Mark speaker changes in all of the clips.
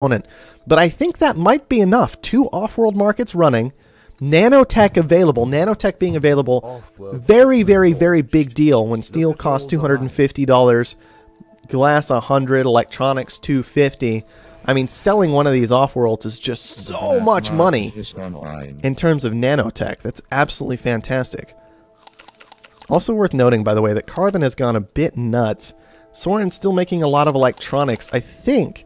Speaker 1: opponent. But I think that might be enough. 2 Offworld markets running, nanotech available. Nanotech being available, very, very, very big deal when steel costs $250, glass $100, electronics $250. I mean, selling one of these Offworlds is just so much money in terms of nanotech. That's absolutely fantastic. Also worth noting, by the way, that Carbon has gone a bit nuts. Soren's still making a lot of electronics. I think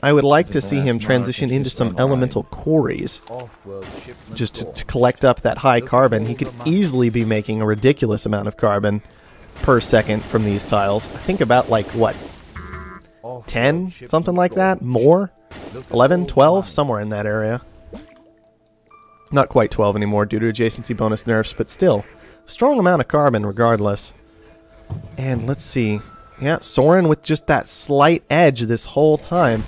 Speaker 1: I would like to see him transition into some elemental quarries just to collect up that high carbon. He could easily be making a ridiculous amount of carbon per second from these tiles. I think about, like, what, 10? Something like that? More? 11? 12? Somewhere in that area. Not quite 12 anymore due to adjacency bonus nerfs, but still. Strong amount of carbon regardless. And let's see. Yeah, Soren with just that slight edge this whole time.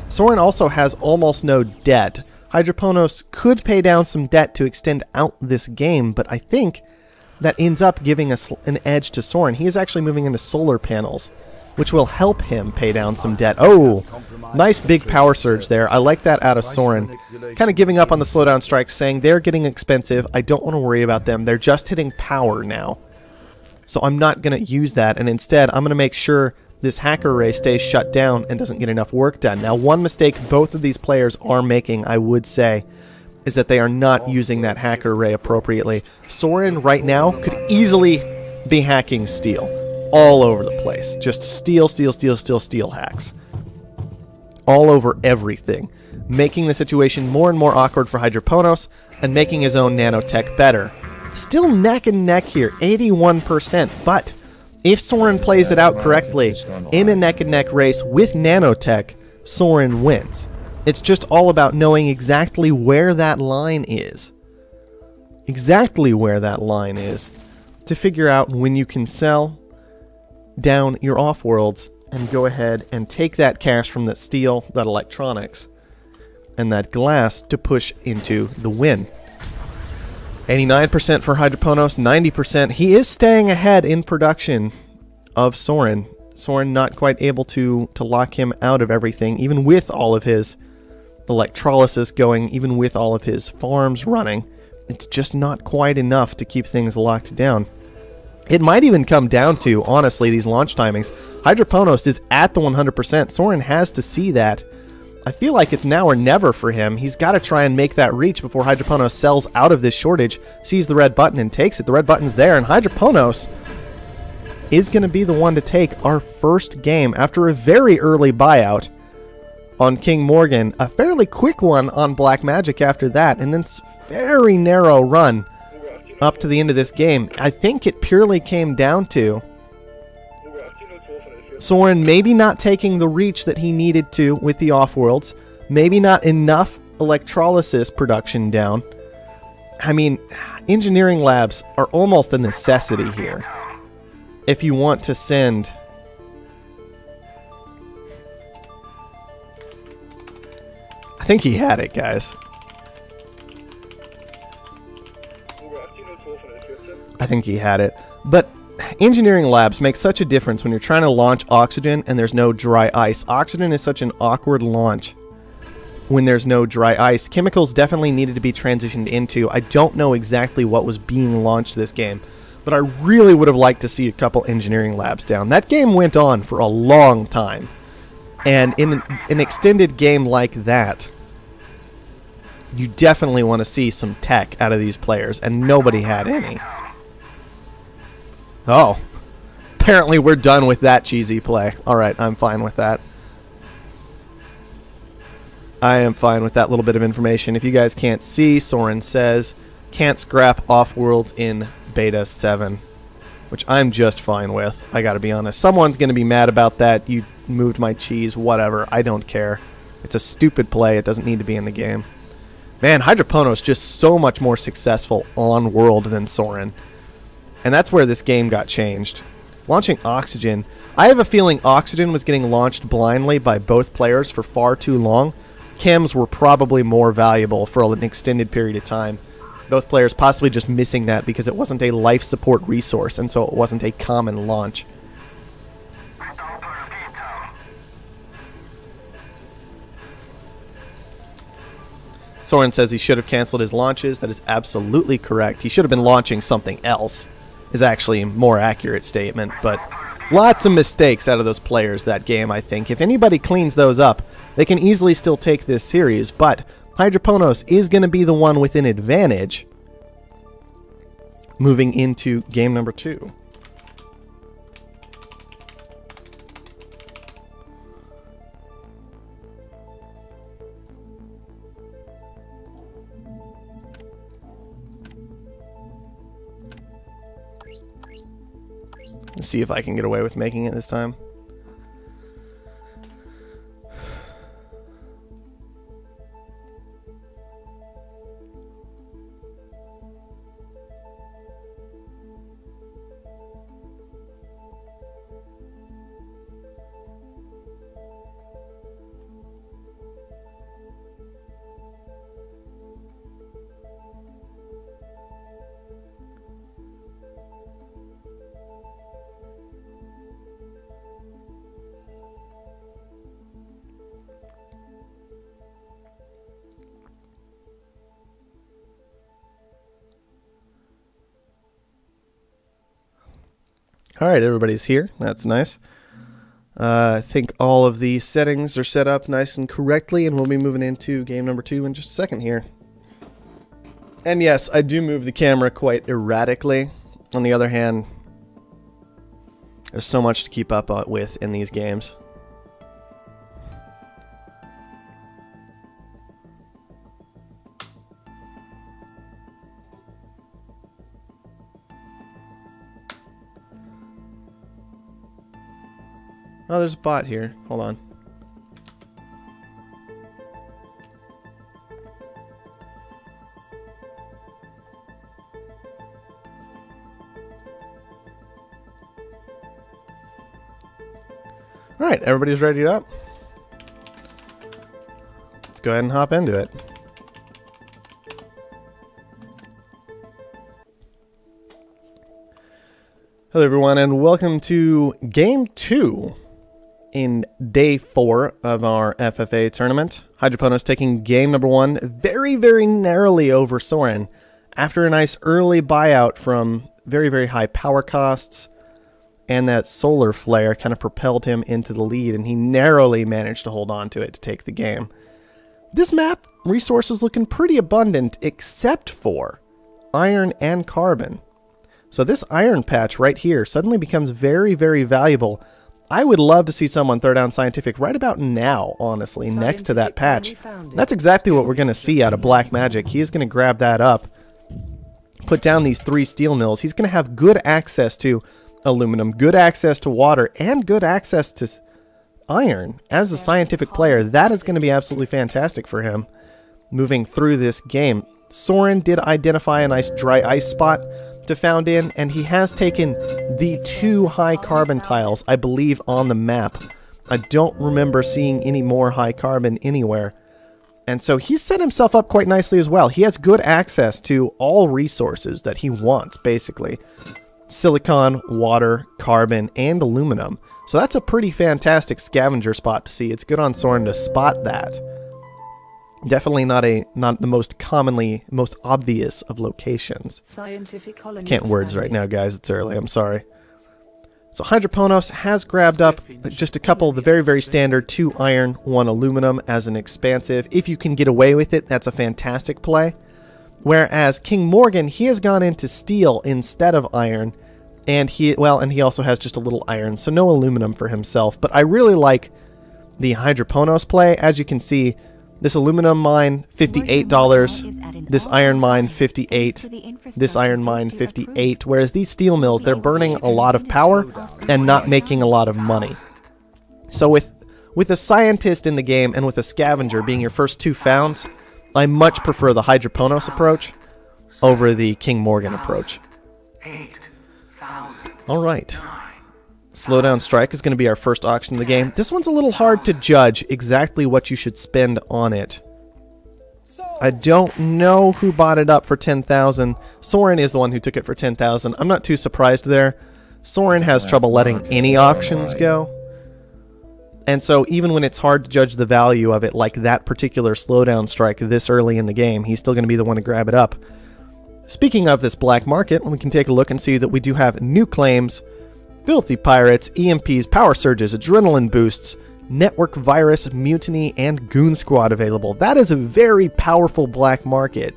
Speaker 1: Soren also has almost no debt. Hydroponos could pay down some debt to extend out this game, but I think that ends up giving us an edge to Soren. He is actually moving into solar panels, which will help him pay down some debt. Oh, nice big power surge there. I like that out of Soren. Kind of giving up on the slowdown strikes, saying they're getting expensive. I don't want to worry about them. They're just hitting power now. So I'm not going to use that, and instead I'm going to make sure this hacker array stays shut down and doesn't get enough work done. Now, one mistake both of these players are making, I would say, is that they are not using that hacker array appropriately. Soren right now could easily be hacking steel all over the place. Just steel, steel, steel, steel, steel hacks. All over everything. Making the situation more and more awkward for Hydroponos and making his own nanotech better. Still neck and neck here, 81%, but if Soren plays it out correctly in a neck and neck race with nanotech, Soren wins. It's just all about knowing exactly where that line is. Exactly where that line is to figure out when you can sell down your Offworlds and go ahead and take that cash from that steel, that electronics, and that glass to push into the win. 89% for Hydroponos, 90%. He is staying ahead in production of Soren. Soren not quite able to lock him out of everything, even with all of his electrolysis going, even with all of his farms running. It's just not quite enough to keep things locked down. It might even come down to, honestly, these launch timings. Hydroponos is at the 100%. Soren has to see that. I feel like it's now or never for him. He's got to try and make that reach before Hydroponos sells out of this shortage, sees the red button and takes it. The red button's there, and Hydroponos is going to be the one to take our first game after a very early buyout on King Morgan. A fairly quick one on Black Magic after that, and then very narrow run up to the end of this game. I think it purely came down to Soren maybe not taking the reach that he needed to with the Offworlds, maybe not enough electrolysis production down. I mean, engineering labs are almost a necessity here if you want to send I think he had it, guys. I think he had it. But engineering labs make such a difference when you're trying to launch oxygen and there's no dry ice. Oxygen is such an awkward launch when there's no dry ice. Chemicals definitely needed to be transitioned into. I don't know exactly what was being launched this game, but I really would have liked to see a couple engineering labs down. That game went on for a long time. And in an extended game like that, you definitely want to see some tech out of these players, and nobody had any. Oh, apparently we're done with that cheesy play. Alright, I'm fine with that. I am fine with that little bit of information. If you guys can't see, Soren says, can't scrap Offworlds in Beta 7. Which I'm just fine with, I gotta be honest. Someone's gonna be mad about that. You moved my cheese, whatever. I don't care. It's a stupid play. It doesn't need to be in the game. Man, Hydroponos just so much more successful on world than Soren. And that's where this game got changed. Launching Oxygen. I have a feeling Oxygen was getting launched blindly by both players for far too long. Chems were probably more valuable for an extended period of time. Both players possibly just missing that because it wasn't a life support resource, and so it wasn't a common launch. Soren says he should have canceled his launches. That is absolutely correct. He should have been launching something else, is actually a more accurate statement. But lots of mistakes out of those players that game, I think. If anybody cleans those up, they can easily still take this series. But Hydroponos is going to be the one with an advantage moving into game number 2. Let's see if I can get away with making it this time. Alright, everybody's here. That's nice. I think all of the settings are set up nice and correctly, and we'll be moving into game number 2 in just a second here. And yes, I do move the camera quite erratically. On the other hand, there's so much to keep up with in these games. Oh, there's a bot here. Hold on. Alright, everybody's ready up. Let's go ahead and hop into it. Hello everyone, and welcome to Game 2 in Day 4 of our FFA tournament. Hydroponos taking game number 1 very, very narrowly over Soren after a nice early buyout from very, very high power costs, and that solar flare kind of propelled him into the lead, and he narrowly managed to hold on to it to take the game. This map, resources looking pretty abundant except for iron and carbon. So this iron patch right here suddenly becomes very, very valuable. I would love to see someone throw down Scientific right about now, honestly, next to that patch. That's exactly what we're going to see out of Black Magic. He is going to grab that up, put down these 3 steel mills. He's going to have good access to aluminum, good access to water, and good access to iron. As a Scientific player, that is going to be absolutely fantastic for him moving through this game. Soren did identify a nice dry ice spot to found in, and he has taken the 2 high carbon tiles, I believe, on the map. I don't remember seeing any more high carbon anywhere. And so he's set himself up quite nicely as well. He has good access to all resources that he wants, basically. Silicon, water, carbon, and aluminum. So that's a pretty fantastic scavenger spot to see. It's good on Soren to spot that. Definitely not the most obvious of locations. Can't words right now, guys. It's early. I'm sorry. So Hydroponos has grabbed up just a couple of the very, very standard 2 iron, 1 aluminum as an expansive. If you can get away with it, that's a fantastic play. Whereas King Morgan, he has gone into steel instead of iron, and he also has just a little iron, so no aluminum for himself. But I really like the Hydroponos play. As you can see, this aluminum mine, $58. This iron mine, $58. This iron mine, $58. Whereas these steel mills, they're burning a lot of power and not making a lot of money. So with a scientist in the game and with a scavenger being your first 2 founds, I much prefer the Hydroponos approach over the King Morgan approach. Alright. Slowdown Strike is going to be our first auction of the game. This one's a little hard to judge exactly what you should spend on it. I don't know who bought it up for 10,000. Soren is the one who took it for 10,000. I'm not too surprised there. Soren has trouble letting any auctions go. And so even when it's hard to judge the value of it, like that particular slowdown strike this early in the game, he's still going to be the one to grab it up. Speaking of this black market, we can take a look and see that we do have new claims, filthy pirates, EMPs, power surges, adrenaline boosts, network virus, mutiny, and goon squad available. That is a very powerful black market.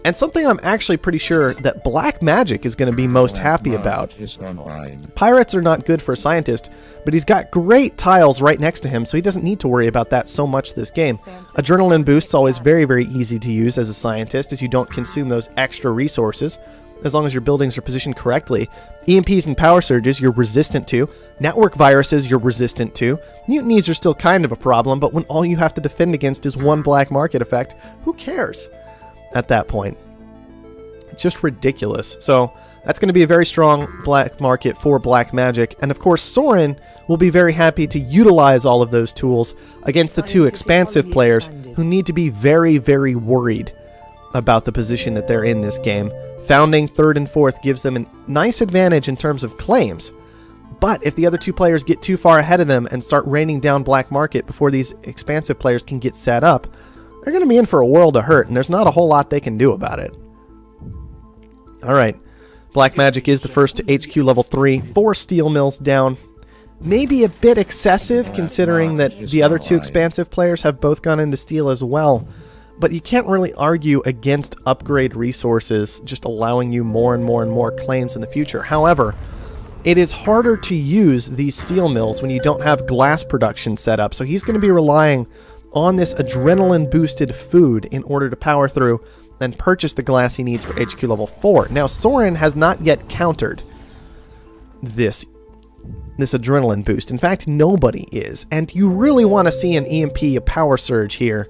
Speaker 1: And something I'm actually pretty sure that Black Magic is going to be most happy about. Pirates are not good for a scientist, but he's got great tiles right next to him, so he doesn't need to worry about that so much this game. Adrenaline Boost's always very, very easy to use as a scientist, as you don't consume those extra resources, as long as your buildings are positioned correctly. EMPs and power surges you're resistant to. Network viruses you're resistant to. Mutinies are still kind of a problem, but when all you have to defend against is one black market effect, who cares at that point? It's just ridiculous. So that's going to be a very strong black market for Black Magic. And of course, Soren will be very happy to utilize all of those tools against the two expansive players who need to be very, very worried about the position that they're in this game. Founding 3rd and 4th gives them a nice advantage in terms of claims. But if the other two players get too far ahead of them and start raining down Black Market before these expansive players can get set up, they're going to be in for a world of hurt, and there's not a whole lot they can do about it. Alright, Black Magic is the first to HQ level 3, 4 steel mills down. Maybe a bit excessive considering that the other two expansive players have both gone into steel as well. But you can't really argue against upgrade resources just allowing you more and more and more claims in the future. However, it is harder to use these steel mills when you don't have glass production set up. So he's going to be relying on this adrenaline boosted food in order to power through and purchase the glass he needs for HQ level 4. Now, Soren has not yet countered this adrenaline boost. In fact, nobody is. And you really want to see an EMP, a power surge here,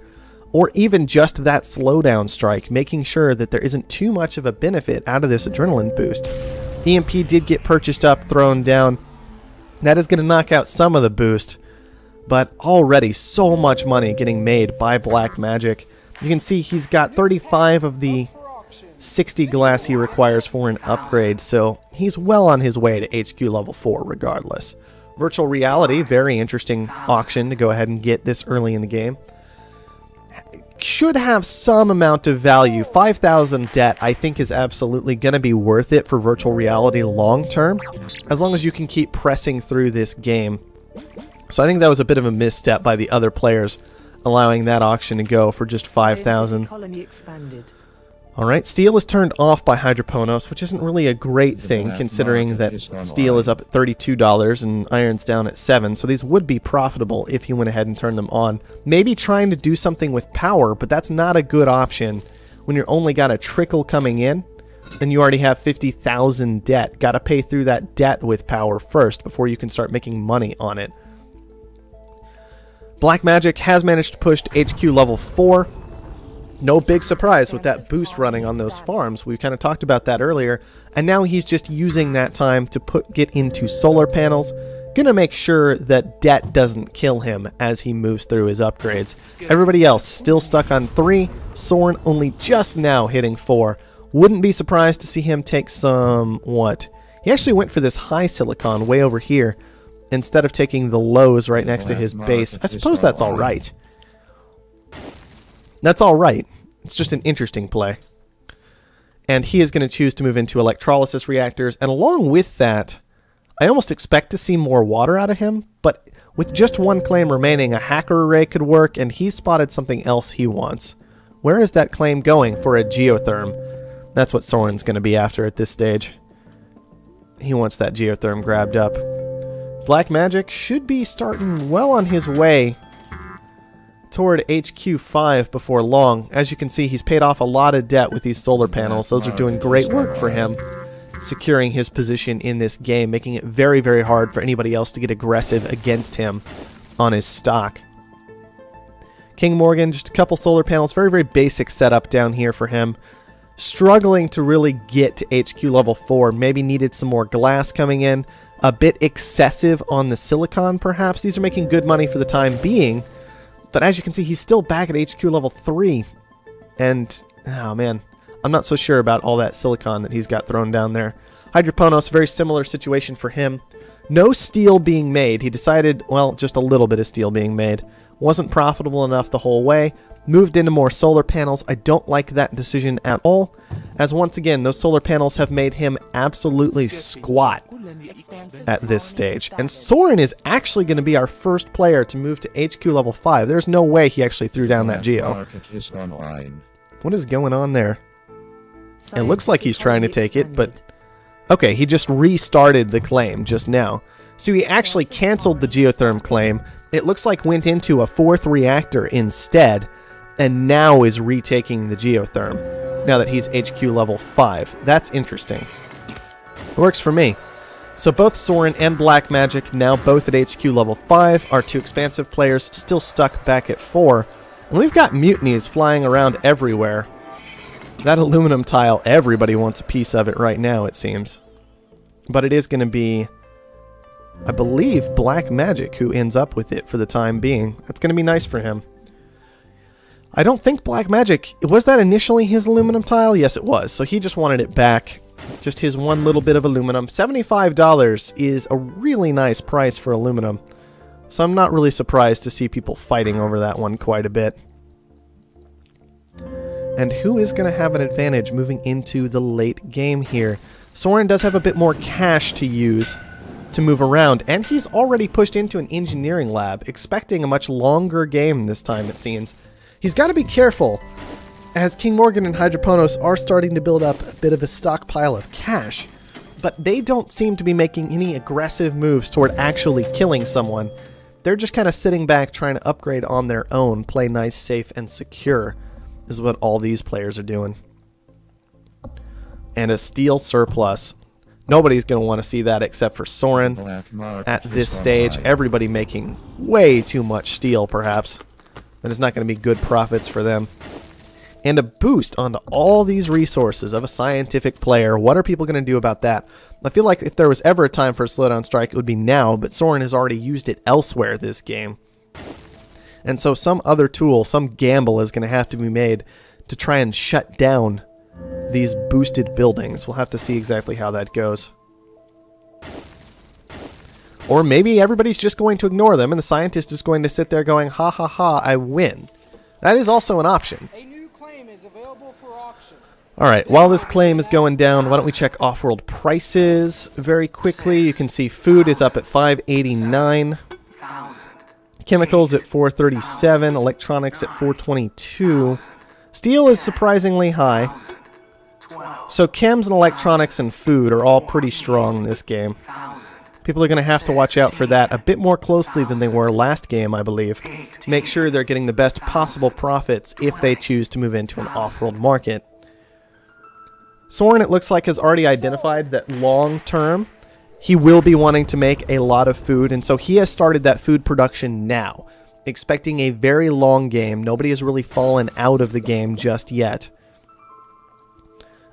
Speaker 1: or even just that slowdown strike, making sure that there isn't too much of a benefit out of this adrenaline boost. EMP did get purchased up, thrown down. That is going to knock out some of the boost, but already so much money getting made by Black Magic. You can see he's got 35 of the 60 glass he requires for an upgrade, so he's well on his way to HQ level 4 regardless. Virtual Reality, very interesting auction to go ahead and get this early in the game. Should have some amount of value. 5,000 debt I think is absolutely going to be worth it for Virtual Reality long term, as long as you can keep pressing through this game. So I think that was a bit of a misstep by the other players, allowing that auction to go for just 5,000. Alright, steel is turned off by Hydroponos, which isn't really a great thing considering that steel is up at $32 and iron's down at 7, so these would be profitable if you went ahead and turned them on. Maybe trying to do something with power, but that's not a good option when you're only got a trickle coming in and you already have 50,000 debt. Gotta pay through that debt with power first before you can start making money on it. Black Magic has managed to push to HQ level 4. No big surprise with that boost running on those farms. We kind of talked about that earlier. And now he's just using that time to get into solar panels. Gonna make sure that debt doesn't kill him as he moves through his upgrades. Everybody else still stuck on 3. Soren only just now hitting 4. Wouldn't be surprised to see him take some... what? He actually went for this high silicon way over here, instead of taking the lows right next to his base. I suppose that's alright. That's alright. It's just an interesting play. And he is going to choose to move into electrolysis reactors. And along with that, I almost expect to see more water out of him. But with just one claim remaining, a hacker array could work. And he's spotted something else he wants. Where is that claim going for a geotherm? That's what Soren's going to be after at this stage. He wants that geotherm grabbed up. Black Magic should be starting well on his way toward HQ 5 before long. As you can see, he's paid off a lot of debt with these solar panels. Those are doing great work for him, securing his position in this game, making it very, very hard for anybody else to get aggressive against him on his stock. King Morgan, just a couple solar panels, very, very basic setup down here for him. Struggling to really get to HQ level 4. Maybe needed some more glass coming in. A bit excessive on the silicon, perhaps. These are making good money for the time being. But as you can see, he's still back at HQ level 3. And, oh man, I'm not so sure about all that silicon that he's got thrown down there. Hydroponos, very similar situation for him. No steel being made. He decided, well, just a little bit of steel being made. Wasn't profitable enough the whole way. Moved into more solar panels. I don't like that decision at all, as once again, those solar panels have made him absolutely squat at this stage. And Soren is actually going to be our first player to move to HQ level 5. There's no way he actually threw down that geo. What is going on there? It looks like he's trying to take it, but... Okay, he just restarted the claim just now. So he actually canceled the geotherm claim. It looks like went into a 4th reactor instead, and now is retaking the geotherm, now that he's HQ level 5. That's interesting. It works for me. So both Soren and Black Magic, now both at HQ level 5, our 2 expansive players still stuck back at 4. And we've got mutinies flying around everywhere. That aluminum tile, everybody wants a piece of it right now, it seems. But it is going to be, I believe, Black Magic who ends up with it for the time being. That's going to be nice for him. I don't think Black Magic, was that initially his aluminum tile? Yes, it was. So he just wanted it back. Just his one little bit of aluminum. $75 is a really nice price for aluminum. So I'm not really surprised to see people fighting over that one quite a bit. And who is going to have an advantage moving into the late game here? Soren does have a bit more cash to use to move around, and he's already pushed into an engineering lab, expecting a much longer game this time, it seems. He's got to be careful, as King Morgan and Hydroponos are starting to build up a bit of a stockpile of cash, but they don't seem to be making any aggressive moves toward actually killing someone. They're just kind of sitting back trying to upgrade on their own, play nice, safe, and secure, is what all these players are doing. And a steel surplus. Nobody's going to want to see that except for Soren at this stage. Everybody making way too much steel, perhaps. That is not going to be good profits for them. And a boost onto all these resources of a scientific player. What are people going to do about that? I feel like if there was ever a time for a slowdown strike, it would be now, but Soren has already used it elsewhere this game. And so some other tool, some gamble is going to have to be made to try and shut down these boosted buildings. We'll have to see exactly how that goes. Or maybe everybody's just going to ignore them and the scientist is going to sit there going, ha ha ha, I win. That is also an option.
Speaker 2: A new claim is available for auction.
Speaker 1: Alright, while this claim is going down, why don't we check Offworld prices very quickly. You can see food is up at $5.89. Chemicals at $4.37. Electronics at $4.22. Steel is surprisingly high. So chems and electronics and food are all pretty strong in this game. People are going to have to watch out for that a bit more closely than they were last game, I believe, to make sure they're getting the best possible profits if they choose to move into an off-world market. Soren, it looks like, has already identified that long-term, he will be wanting to make a lot of food, and so he has started that food production now, expecting a very long game. Nobody has really fallen out of the game just yet.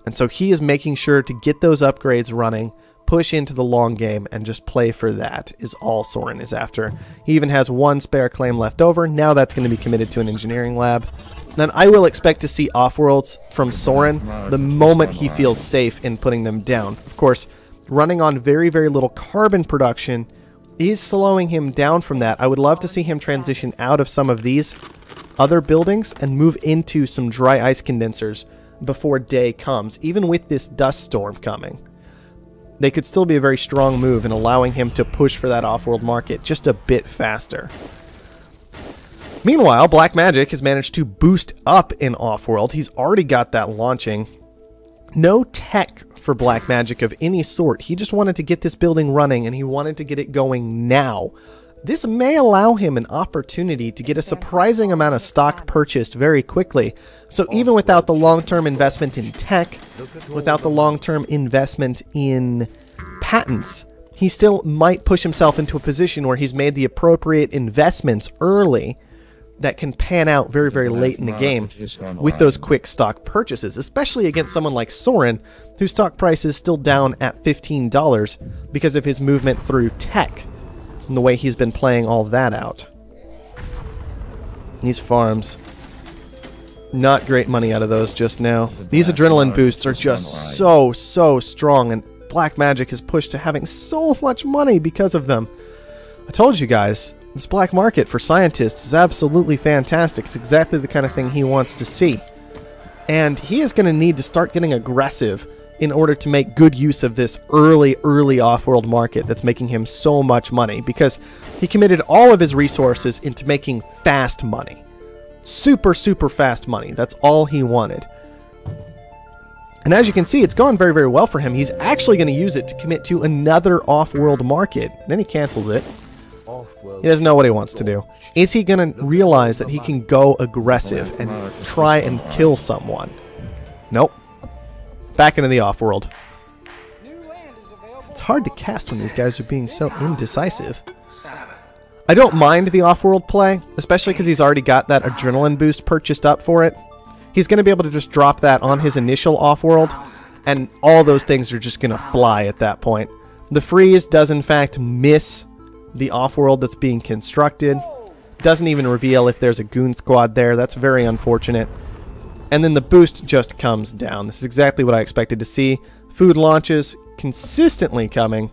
Speaker 1: And so he is making sure to get those upgrades running, push into the long game, and just play for that is all Soren is after. He even has one spare claim left over. Now that's going to be committed to an engineering lab. Then I will expect to see off-worlds from Soren the moment he feels safe in putting them down. Of course, running on very, very little carbon production is slowing him down from that. I would love to see him transition out of some of these other buildings and move into some dry ice condensers before day comes, even with this dust storm coming. They could still be a very strong move in allowing him to push for that off-world market just a bit faster. Meanwhile, Black Magic has managed to boost up in off-world. He's already got that launching. No tech for Black Magic of any sort. He just wanted to get this building running, and he wanted to get it going now. This may allow him an opportunity to get a surprising amount of stock purchased very quickly. So even without the long-term investment in tech, without the long-term investment in patents, he still might push himself into a position where he's made the appropriate investments early that can pan out very, very late in the game with those quick stock purchases, especially against someone like Soren, whose stock price is still down at $15 because of his movement through tech and the way he's been playing all that out. These farms, not great money out of those just now. These adrenaline boosts are just so strong, and Black Magic is pushed to having so much money because of them. I told you guys, this black market for scientists is absolutely fantastic. It's exactly the kind of thing he wants to see. And he is going to need to start getting aggressive in order to make good use of this early off-world market that's making him so much money, because he committed all of his resources into making fast money. Super fast money. That's all he wanted. And as you can see, it's gone very well for him. He's actually going to use it to commit to another off-world market. Then he cancels it. He doesn't know what he wants to do. Is he going to realize that he can go aggressive and try and kill someone? Nope. Back into the off-world. It's hard to cast when these guys are being so indecisive. I don't mind the off-world play, especially because he's already got that adrenaline boost purchased up for it. He's going to be able to just drop that on his initial off-world, and all those things are just going to fly at that point. The freeze does in fact miss the off-world that's being constructed. Doesn't even reveal if there's a goon squad there. That's very unfortunate. And then the boost just comes down. This is exactly what I expected to see. Food launches consistently coming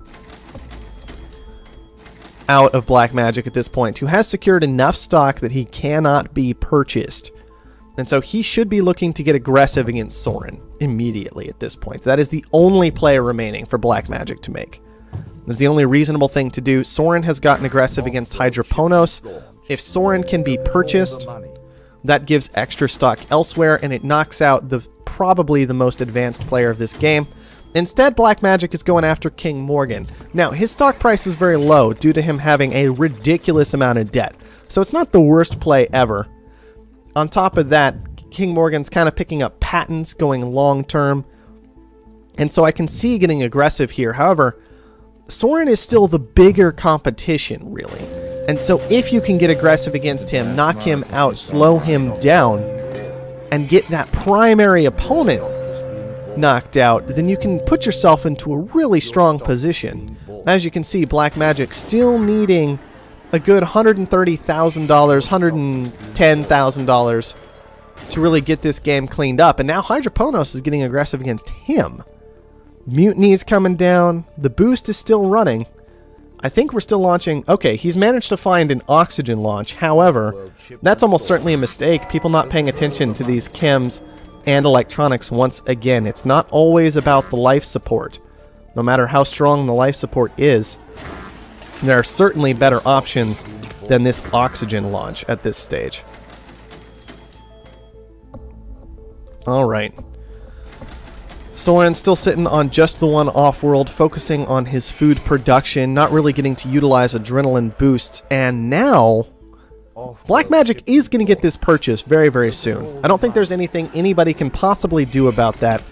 Speaker 1: out of Black Magic at this point, who has secured enough stock that he cannot be purchased. And so he should be looking to get aggressive against Soren immediately at this point. That is the only play remaining for Black Magic to make. That's the only reasonable thing to do. Soren has gotten aggressive against Hydroponos. If Soren can be purchased, that gives extra stock elsewhere, and it knocks out probably the most advanced player of this game. Instead, Black Magic is going after King Morgan. Now, his stock price is very low due to him having a ridiculous amount of debt. So it's not the worst play ever. On top of that, King Morgan's kind of picking up patents, going long term. And so I can see getting aggressive here. However, Soren is still the bigger competition, really. And so if you can get aggressive against him, knock him out, slow him down, and get that primary opponent knocked out, then you can put yourself into a really strong position. As you can see, Black Magic still needing a good $130,000, $110,000 to really get this game cleaned up. And now Hydroponos is getting aggressive against him. Mutiny is coming down. The boost is still running. I think we're still launching. Okay, he's managed to find an oxygen launch. However, that's almost certainly a mistake. People not paying attention to these chems and electronics once again. It's not always about the life support. No matter how strong the life support is, there are certainly better options than this oxygen launch at this stage. Alright. Soren's still sitting on just the one off-world, focusing on his food production, not really getting to utilize adrenaline boosts, and now Black Magic is going to get this purchase very soon. I don't think there's anything anybody can possibly do about that.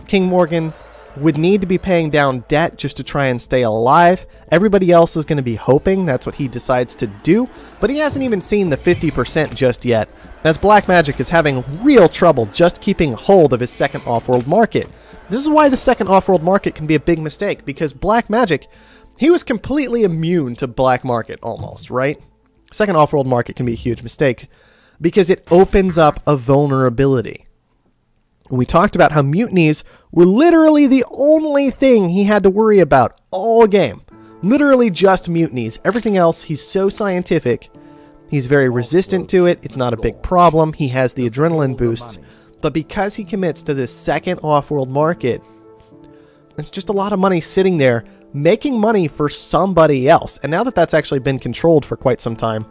Speaker 1: King Morgan would need to be paying down debt just to try and stay alive. Everybody else is going to be hoping that's what he decides to do, but he hasn't even seen the 50% just yet, as Black Magic is having real trouble just keeping hold of his second off-world market. This is why the second off-world market can be a big mistake, because Black Magic, he was completely immune to black market almost, right? Second off-world market can be a huge mistake because it opens up a vulnerability. We talked about how mutinies were literally the only thing he had to worry about all game. Literally just mutinies. Everything else, he's so scientific. He's very resistant to it. It's not a big problem. He has the adrenaline boosts. But because he commits to this second off-world market, it's just a lot of money sitting there, making money for somebody else. And now that that's actually been controlled for quite some time,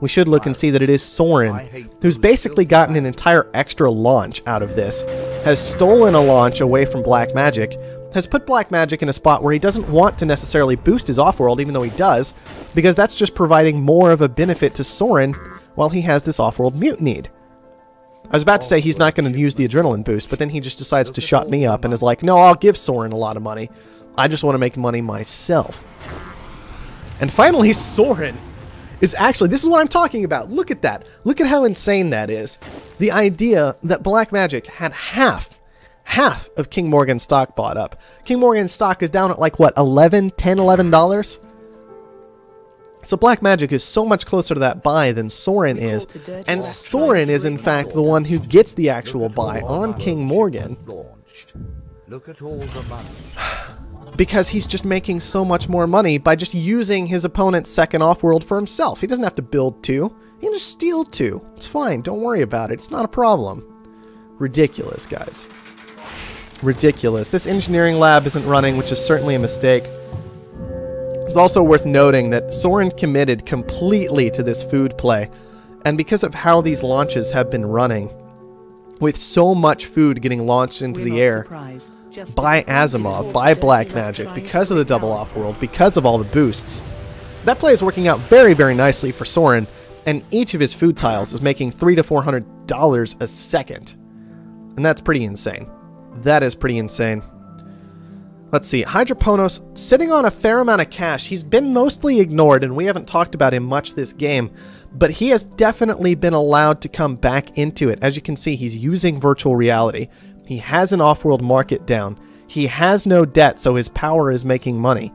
Speaker 1: we should look and see that it is Soren, who's basically gotten an entire extra launch out of this, has stolen a launch away from Black Magic, has put Black Magic in a spot where he doesn't want to necessarily boost his off-world, even though he does, because that's just providing more of a benefit to Soren while he has this off-world mutinied. I was about to say he's not going to use the adrenaline boost, but then he just decides to shut me up and is like, no, I'll give Soren a lot of money. I just want to make money myself. And finally, Soren is actually, this is what I'm talking about. Look at that. Look at how insane that is. The idea that Black Magic had half of King Morgan's stock bought up. King Morgan's stock is down at like, what, $11, $10, $11? So Black Magic is so much closer to that buy than Soren is, and Soren is in fact the one who gets the actual buy on King Morgan. because he's just making so much more money by just using his opponent's second Offworld for himself. He doesn't have to build 2. He can just steal 2. It's fine. Don't worry about it. It's not a problem. Ridiculous, guys. Ridiculous. This engineering lab isn't running, which is certainly a mistake. It's also worth noting that Soren committed completely to this food play, and because of how these launches have been running, with so much food getting launched into the air by Asimov, by Black Magic, because of the double Offworld, because of all the boosts, that play is working out very, very nicely for Soren, and each of his food tiles is making $300 to $400 a second. And that's pretty insane. That is pretty insane. Let's see, Hydroponos sitting on a fair amount of cash. He's been mostly ignored, and we haven't talked about him much this game, but he has definitely been allowed to come back into it. As you can see, he's using virtual reality. He has an Offworld market down. He has no debt, so his power is making money.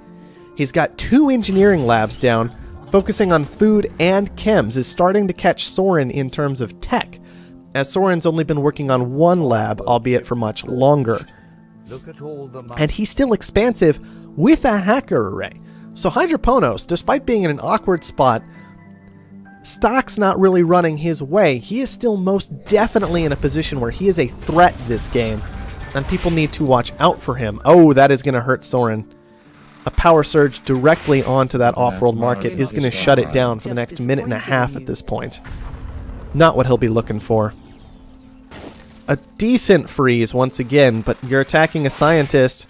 Speaker 1: He's got 2 engineering labs down, focusing on food and chems, is starting to catch Soren in terms of tech, as Soren's only been working on 1 lab, albeit for much longer. And he's still expansive with a hacker array. So Hydroponos, despite being in an awkward spot, stock's not really running his way. He is still most definitely in a position where he is a threat this game, and people need to watch out for him. Oh, that is going to hurt Soren. A power surge directly onto that Offworld market is going to shut it down for the next minute and a half at this point. Not what he'll be looking for. A decent freeze once again, but you're attacking a scientist.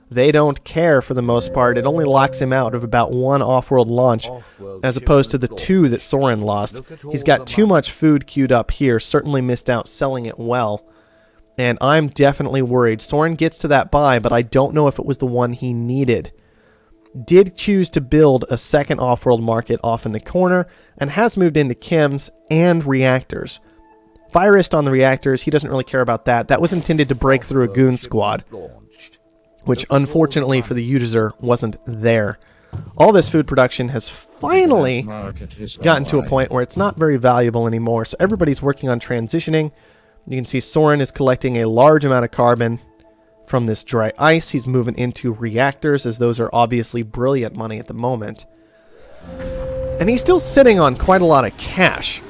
Speaker 1: They don't care for the most part. It only locks him out of about 1 Offworld launch, as opposed to the 2 that Soren lost. He's got too much food queued up here, certainly missed out selling it well. And I'm definitely worried. Soren gets to that buy, but I don't know if it was the one he needed. Did choose to build a second Offworld market off in the corner, and has moved into chems and reactors. Virist on the reactors, he doesn't really care about that. That was intended to break through a goon squad, which unfortunately for the user wasn't there. All this food production has finally gotten to a point where it's not very valuable anymore, so everybody's working on transitioning. You can see Soren is collecting a large amount of carbon from this dry ice. He's moving into reactors, as those are obviously brilliant money at the moment. And he's still sitting on quite a lot of cash.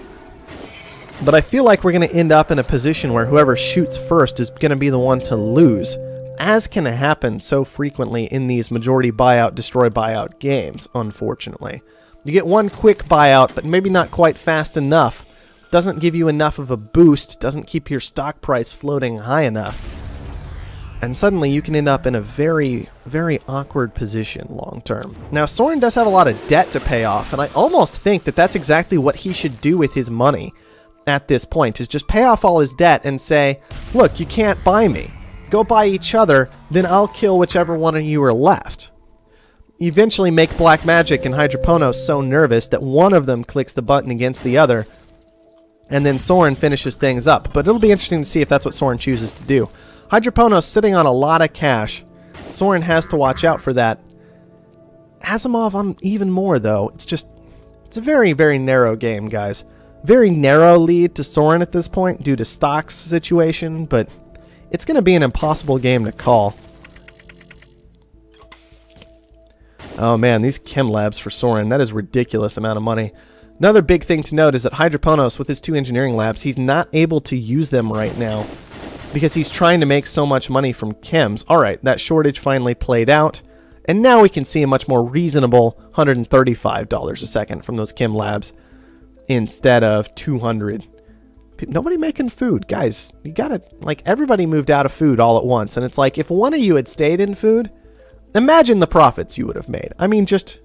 Speaker 1: But I feel like we're going to end up in a position where whoever shoots first is going to be the one to lose, as can happen so frequently in these majority buyout, destroy buyout games, unfortunately. You get one quick buyout, but maybe not quite fast enough. Doesn't give you enough of a boost, doesn't keep your stock price floating high enough. And suddenly you can end up in a very, very awkward position long term. Now, Soren does have a lot of debt to pay off, and I almost think that that's exactly what he should do with his money at this point, is just pay off all his debt and say, look, you can't buy me. Go buy each other, then I'll kill whichever one of you are left. Eventually make Black Magic and Hydroponos so nervous that one of them clicks the button against the other, and then Soren finishes things up. But it'll be interesting to see if that's what Soren chooses to do. Hydroponos sitting on a lot of cash. Soren has to watch out for that. Asimov on even more, though. It's a very, very narrow game, guys. Very narrow lead to Soren at this point due to stock's situation, but it's going to be an impossible game to call. Oh man, these chem labs for Soren, that is a ridiculous amount of money. Another big thing to note is that Hydroponos, with his 2 engineering labs, he's not able to use them right now because he's trying to make so much money from chems. Alright, that shortage finally played out, and now we can see a much more reasonable $135 a second from those chem labs instead of 200. Nobody making food. Guys, you gotta, like, everybody moved out of food all at once, and it's like, if one of you had stayed in food, imagine the profits you would have made. I mean, just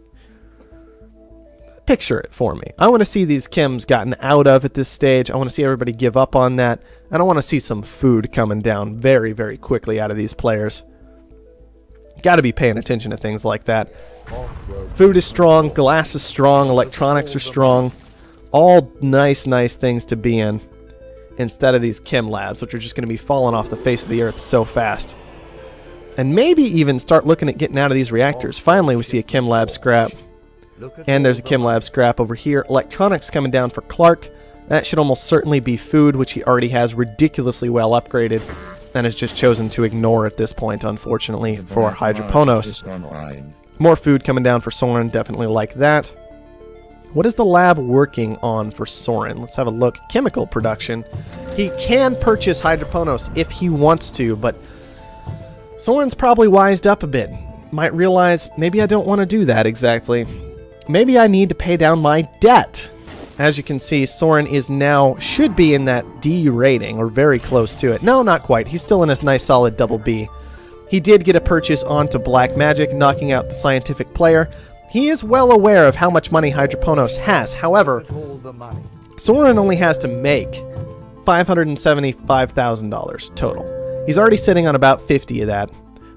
Speaker 1: picture it for me. I want to see these chems gotten out of at this stage. I want to see everybody give up on that, and I want to see some food coming down very, very quickly out of these players. Got to be paying attention to things like that. Food is strong, glass is strong, electronics are strong. All nice, nice things to be in, instead of these chem labs, which are just going to be falling off the face of the earth so fast. And maybe even start looking at getting out of these reactors. Finally, we see a chem lab scrap. And there's a chem lab scrap over here. Electronics coming down for Clark. That should almost certainly be food, which he already has ridiculously well upgraded. and has just chosen to ignore at this point, unfortunately, for Hydroponos. More food coming down for Soren, definitely like that. What is the lab working on for Soren? Let's have a look. Chemical production. He can purchase Hydroponos if he wants to, but Soren's probably wised up a bit. Might realize, maybe I don't want to do that exactly. Maybe I need to pay down my debt. As you can see, Soren is now, should be in that D rating, or very close to it. No, not quite. He's still in a nice solid double B. He did get a purchase onto Black Magic, knocking out the scientific player. He is well aware of how much money Hydroponos has. However, Soren only has to make $575,000 total. He's already sitting on about 50 of that.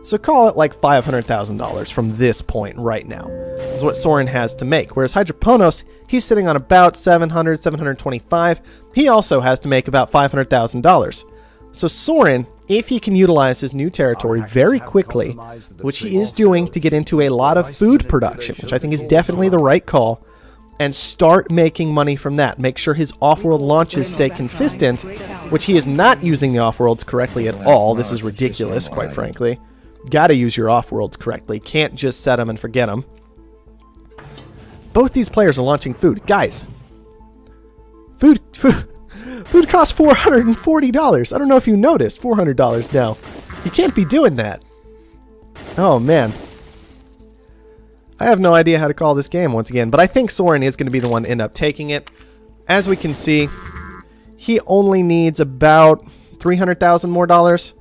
Speaker 1: So call it like $500,000 from this point right now, is what Soren has to make. Whereas Hydroponos, he's sitting on about 700, 725. He also has to make about $500,000. So Soren, if he can utilize his new territory very quickly, which he is doing to get into a lot of food production, which I think is definitely the right call, and start making money from that. Make sure his off-world launches stay consistent, which he is not using the off-worlds correctly at all. This is ridiculous, quite frankly. Gotta use your off-worlds correctly. Can't just set them and forget them. Both these players are launching food. Guys, food costs $440. I don't know if you noticed. $400 now. You can't be doing that. Oh, man. I have no idea how to call this game once again, but I think Soren is going to be the one to end up taking it. As we can see, he only needs about $300,000 more dollars.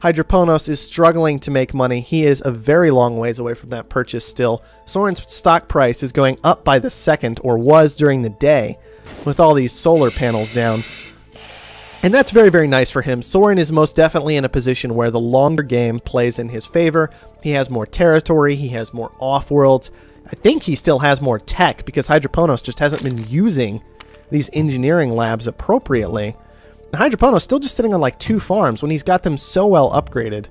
Speaker 1: Hydroponos is struggling to make money. He is a very long ways away from that purchase still. Soren's stock price is going up by the second, or was during the day, with all these solar panels down. And that's very, very nice for him. Soren is most definitely in a position where the longer game plays in his favor. He has more territory. He has more off-worlds. I think he still has more tech because Hydroponos just hasn't been using these engineering labs appropriately. Hydroponos still just sitting on like 2 farms when he's got them so well upgraded.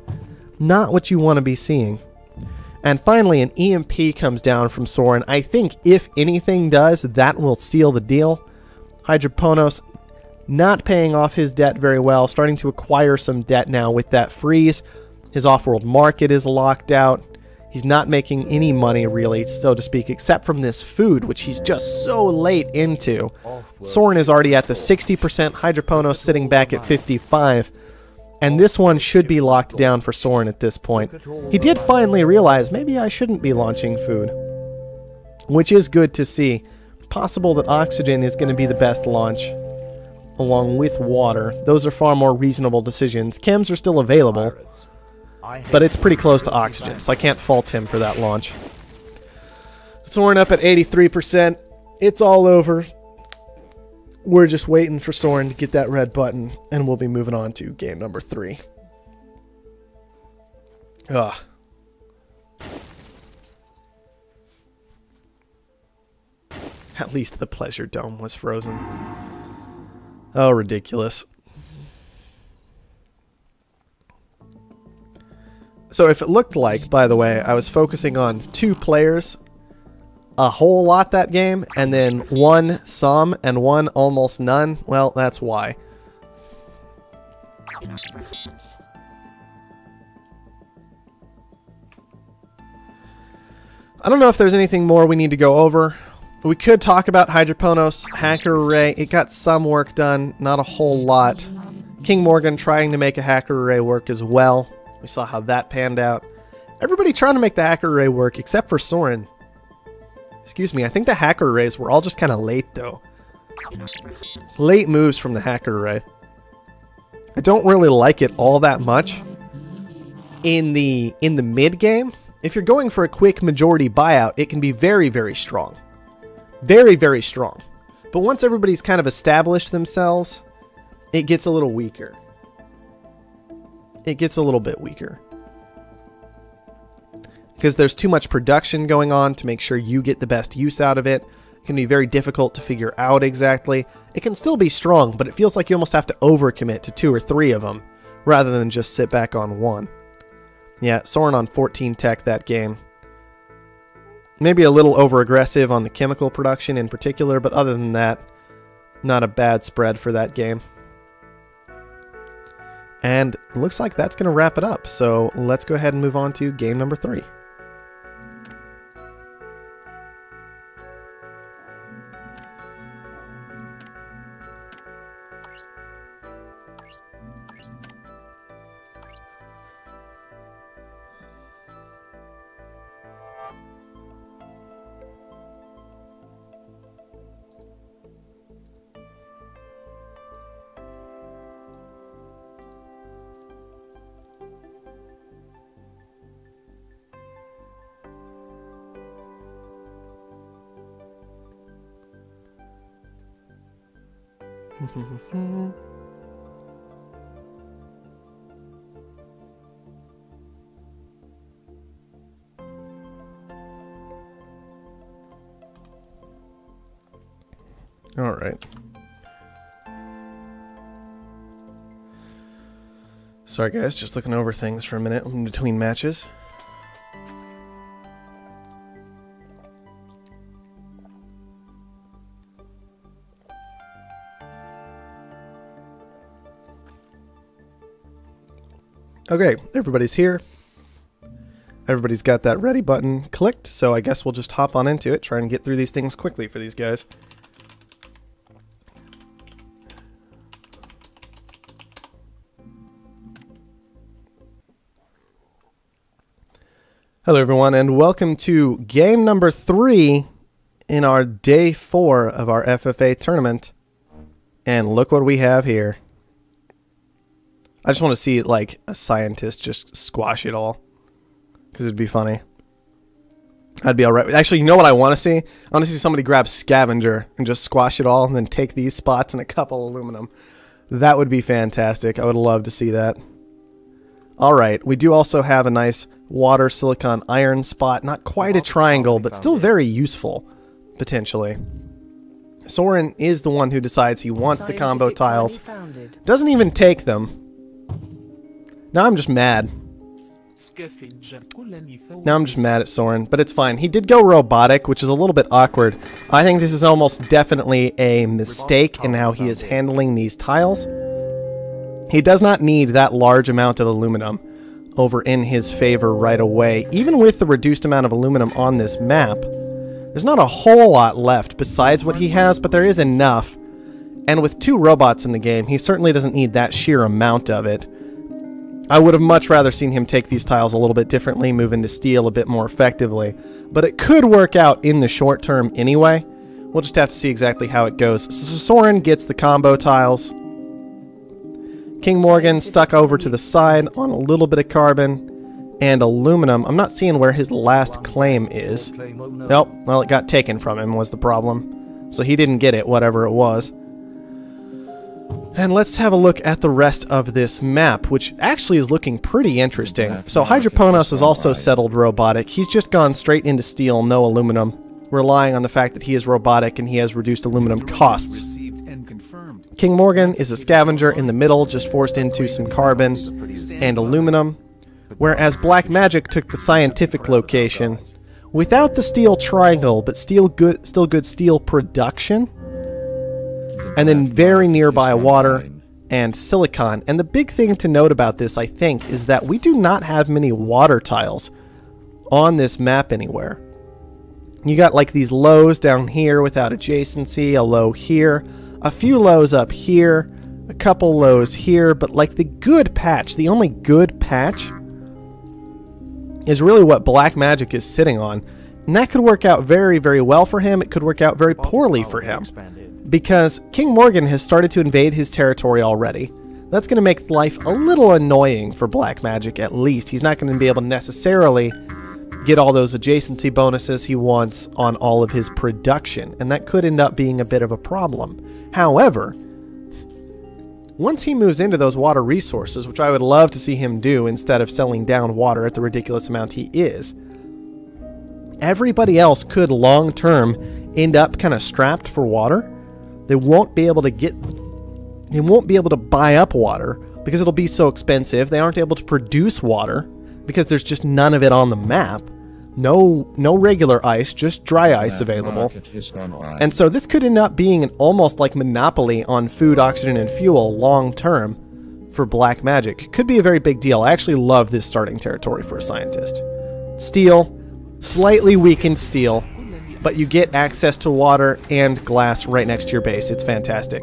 Speaker 1: Not what you want to be seeing. And finally, an EMP comes down from Soren. I think if anything does, that will seal the deal. Hydroponos not paying off his debt very well, starting to acquire some debt now with that freeze. His off-world market is locked out. He's not making any money, really, so to speak, except from this food, which he's just so late into. Soren is already at the 60%, Hydroponos sitting back at 55%, and this one should be locked down for Soren at this point. He did finally realize, maybe I shouldn't be launching food, which is good to see. Possible that oxygen is going to be the best launch, along with water. Those are far more reasonable decisions. Chems are still available, but it's pretty close to oxygen, so I can't fault him for that launch. Soren up at 83%. It's all over. We're just waiting for Soren to get that red button, and we'll be moving on to game number 3. Ugh. At least the pleasure dome was frozen. Oh, ridiculous. So if it looked like, by the way, I was focusing on 2 players a whole lot that game, and then 1 some and 1 almost none, well, that's why. I don't know if there's anything more we need to go over. We could talk about Hydroponos, Hacker Array. It got some work done, not a whole lot. King Morgan trying to make a Hacker Array work as well. We saw how that panned out. Everybody trying to make the Hacker Array work except for Soren. Excuse me, I think the Hacker Arrays were all just kind of late though. Late moves from the Hacker Array. I don't really like it all that much in the mid game. If you're going for a quick majority buyout, it can be very, very strong. Very, very strong. But once everybody's kind of established themselves, it gets a little weaker. It gets a little bit weaker. Because there's too much production going on to make sure you get the best use out of it. It can be very difficult to figure out exactly. It can still be strong, but it feels like you almost have to overcommit to 2 or 3 of them, rather than just sit back on 1. Yeah, Soren on 14 tech that game. Maybe a little over-aggressive on the chemical production in particular, but other than that, not a bad spread for that game. And it looks like that's going to wrap it up. So let's go ahead and move on to game number 3. All right. Sorry guys, just looking over things for a minute in between matches. Okay, everybody's here. Everybody's got that ready button clicked, so I guess we'll just hop on into it, try and get through these things quickly for these guys. Hello everyone, and welcome to game number 3 in our day 4 of our FFA tournament. And look what we have here. I just want to see like a scientist just squash it all, because it'd be funny. I'd be alright. Actually, you know what I want to see? I want to see somebody grab Scavenger and just squash it all and then take these spots and a couple aluminum. That would be fantastic. I would love to see that. Alright, we do also have a nice water silicon iron spot. Not quite a triangle, but still very useful, potentially. Soren is the one who decides he wants the combo tiles. Doesn't even take them. Now I'm just mad. Now I'm just mad at Soren, but it's fine. He did go robotic, which is a little bit awkward. I think this is almost definitely a mistake in how he is handling these tiles. He does not need that large amount of aluminum over in his favor right away. Even with the reduced amount of aluminum on this map, there's not a whole lot left besides what he has, but there is enough. And with 2 robots in the game, he certainly doesn't need that sheer amount of it. I would have much rather seen him take these tiles a little bit differently, move into steel a bit more effectively. But it could work out in the short term anyway. We'll just have to see exactly how it goes. So Soren gets the combo tiles. King Morgan stuck over to the side on a little bit of carbon and aluminum. I'm not seeing where his last claim is. Nope, well, it got taken from him was the problem. So he didn't get it, whatever it was. And let's have a look at the rest of this map, which actually is looking pretty interesting. So Hydroponos is also settled robotic. He's just gone straight into steel, no aluminum, relying on the fact that he is robotic and he has reduced aluminum costs. King Morgan is a scavenger in the middle, just forced into some carbon and aluminum, whereas Black Magic took the scientific location without the steel triangle, but still good steel production. And then very nearby water and silicon. And the big thing to note about this, I think, is that we do not have many water tiles on this map anywhere. You got like these lows down here without adjacency, a low here, a few lows up here, a couple lows here, but like the good patch, the only good patch is really what Black Magic is sitting on. And that could work out very, very well for him. It could work out very poorly for him. Because King Morgan has started to invade his territory already. That's going to make life a little annoying for Black Magic, at least. He's not going to be able to necessarily get all those adjacency bonuses he wants on all of his production, and that could end up being a bit of a problem. However, once he moves into those water resources, which I would love to see him do instead of selling down water at the ridiculous amount he is, everybody else could long-term end up kind of strapped for water. They won't be able to buy up water because it'll be so expensive. They aren't able to produce water because there's just none of it on the map. No regular ice, just dry ice available. And so this could end up being an almost like monopoly on food, oxygen, and fuel long term for black magic could be a very big deal. I actually love this starting territory for a scientist. Steel, slightly weakened steel, but you get access to water and glass right next to your base. It's fantastic.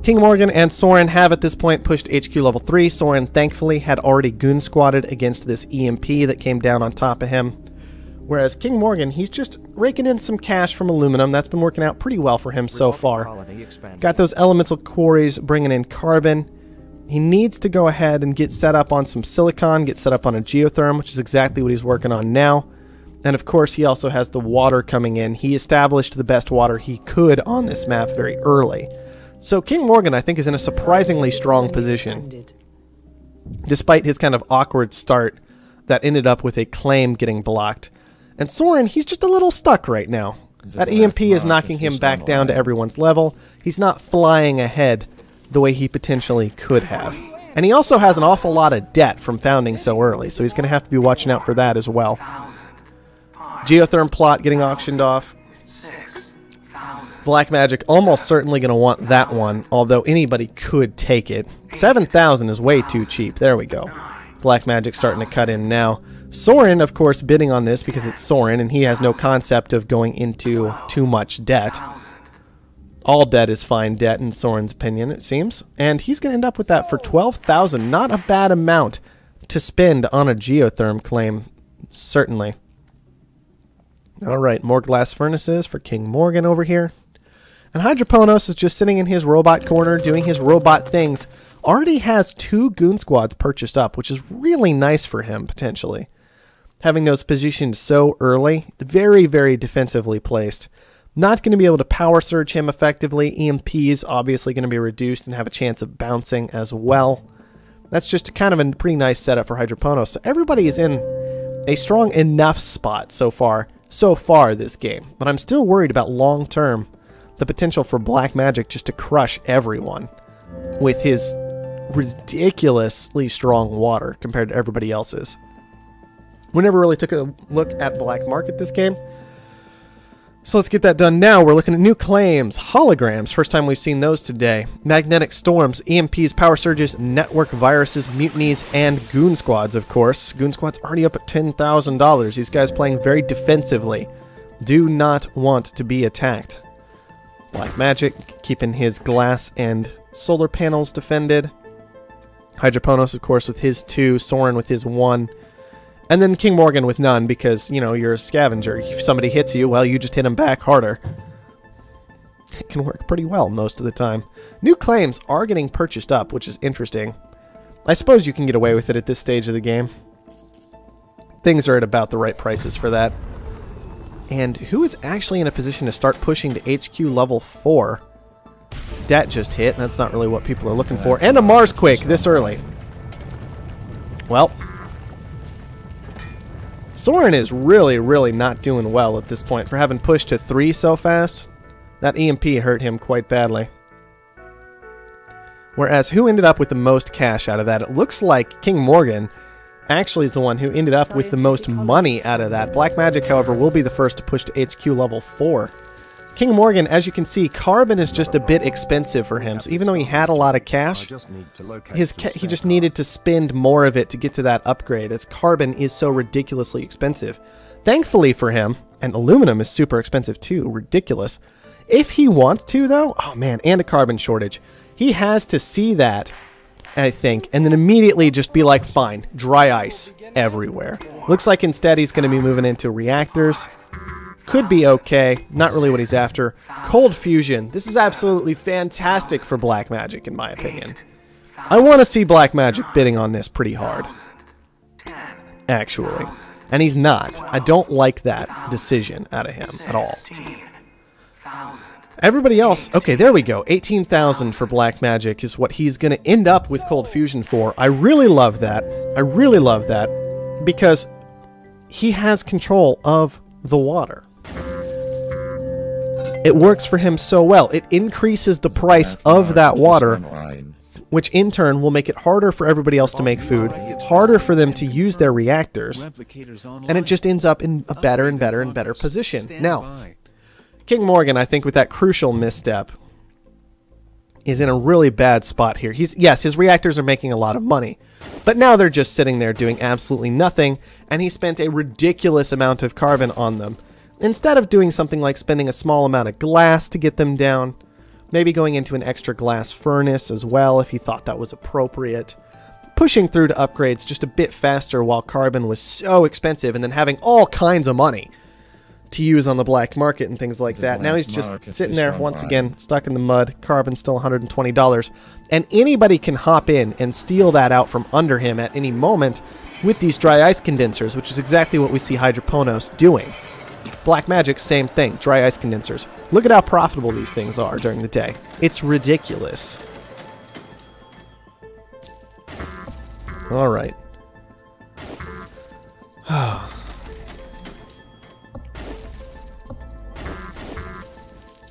Speaker 1: King Morgan and Soren have at this point pushed HQ level 3. Soren thankfully had already goon squatted against this EMP that came down on top of him. Whereas King Morgan, he's just raking in some cash from aluminum. That's been working out pretty well for him so far. Got those elemental quarries bringing in carbon. He needs to go ahead and get set up on some silicon, get set up on a geotherm, which is exactly what he's working on now. And of course, he also has the water coming in. He established the best water he could on this map very early. So King Morgan, I think, is in a surprisingly strong position, despite his kind of awkward start that ended up with a claim getting blocked. And Soren, he's just a little stuck right now. That EMP is knocking him back down to everyone's level. He's not flying ahead the way he potentially could have. And he also has an awful lot of debt from founding so early, so he's going to have to be watching out for that as well. Geotherm plot getting auctioned off. Black Magic almost certainly going to want that one, although anybody could take it. 7,000 is way too cheap. There we go. Black Magic starting to cut in now. Soren, of course, bidding on this because it's Soren, and he has no concept of going into too much debt. All debt is fine debt in Soren's opinion, it seems. And he's going to end up with that for 12,000. Not a bad amount to spend on a geotherm claim, certainly. All right, more glass furnaces for King Morgan over here. And Hydroponos is just sitting in his robot corner doing his robot things. Already has 2 goon squads purchased up, which is really nice for him, potentially. Having those positioned so early, very, very defensively placed. Not going to be able to power surge him effectively. EMP is obviously going to be reduced and have a chance of bouncing as well. That's just kind of a pretty nice setup for Hydroponos. So everybody is in a strong enough spot so far this game. But I'm still worried about long-term the potential for Black Magic just to crush everyone with his ridiculously strong water compared to everybody else's. We never really took a look at Black Market this game. So let's get that done now. We're looking at new claims, holograms, first time we've seen those today, magnetic storms, EMPs, power surges, network viruses, mutinies, and goon squads, of course. Goon squad's already up at $10,000. These guys playing very defensively. Do not want to be attacked. Black Magic keeping his glass and solar panels defended. Hydroponos, of course, with his 2, Soren with his 1. And then King Morgan with none because, you know, you're a scavenger. If somebody hits you, well, you just hit him back harder. It can work pretty well most of the time. New claims are getting purchased up, which is interesting. I suppose you can get away with it at this stage of the game. Things are at about the right prices for that. And who is actually in a position to start pushing to HQ level 4? That just hit, and that's not really what people are looking for. And a Mars quake this early. Well, Soren is really, really not doing well at this point for having pushed to 3 so fast. That EMP hurt him quite badly. Whereas who ended up with the most cash out of that? It looks like King Morgan actually is the one who ended up with the most money out of that. Black Magic, however, will be the first to push to HQ level 4. King Morgan, as you can see, carbon is just a bit expensive for him. So even though he had a lot of cash, he just needed to spend more of it to get to that upgrade, as carbon is so ridiculously expensive. Thankfully for him, and aluminum is super expensive too, ridiculous. If he wants to, though, oh man, and a carbon shortage, he has to see that, I think, and then immediately just be like, fine, dry ice everywhere. Looks like instead he's going to be moving into reactors. Could be okay. Not really what he's after. Cold fusion. This is absolutely fantastic for Black Magic, in my opinion. I want to see Black Magic bidding on this pretty hard. Actually. And he's not. I don't like that decision out of him at all. Everybody else, okay, there we go. 18,000 for Black Magic is what he's going to end up with Cold Fusion for. I really love that. I really love that because he has control of the water. It works for him so well. It increases the price of that water, which in turn will make it harder for everybody else to make food, harder for them to use their reactors, and it just ends up in a better and better and better position. Now, King Morgan, I think with that crucial misstep, is in a really bad spot here. Yes, his reactors are making a lot of money, but now they're just sitting there doing absolutely nothing, and he spent a ridiculous amount of carbon on them. Instead of doing something like spending a small amount of glass to get them down, maybe going into an extra glass furnace as well if he thought that was appropriate, pushing through to upgrades just a bit faster while carbon was so expensive, and then having all kinds of money to use on the black market and things like that. Now he's just sitting there once again, stuck in the mud. Carbon's still $120. And anybody can hop in and steal that out from under him at any moment with these dry ice condensers, which is exactly what we see Hydroponos doing. Black Magic, same thing. Dry ice condensers. Look at how profitable these things are during the day. It's ridiculous. Alright.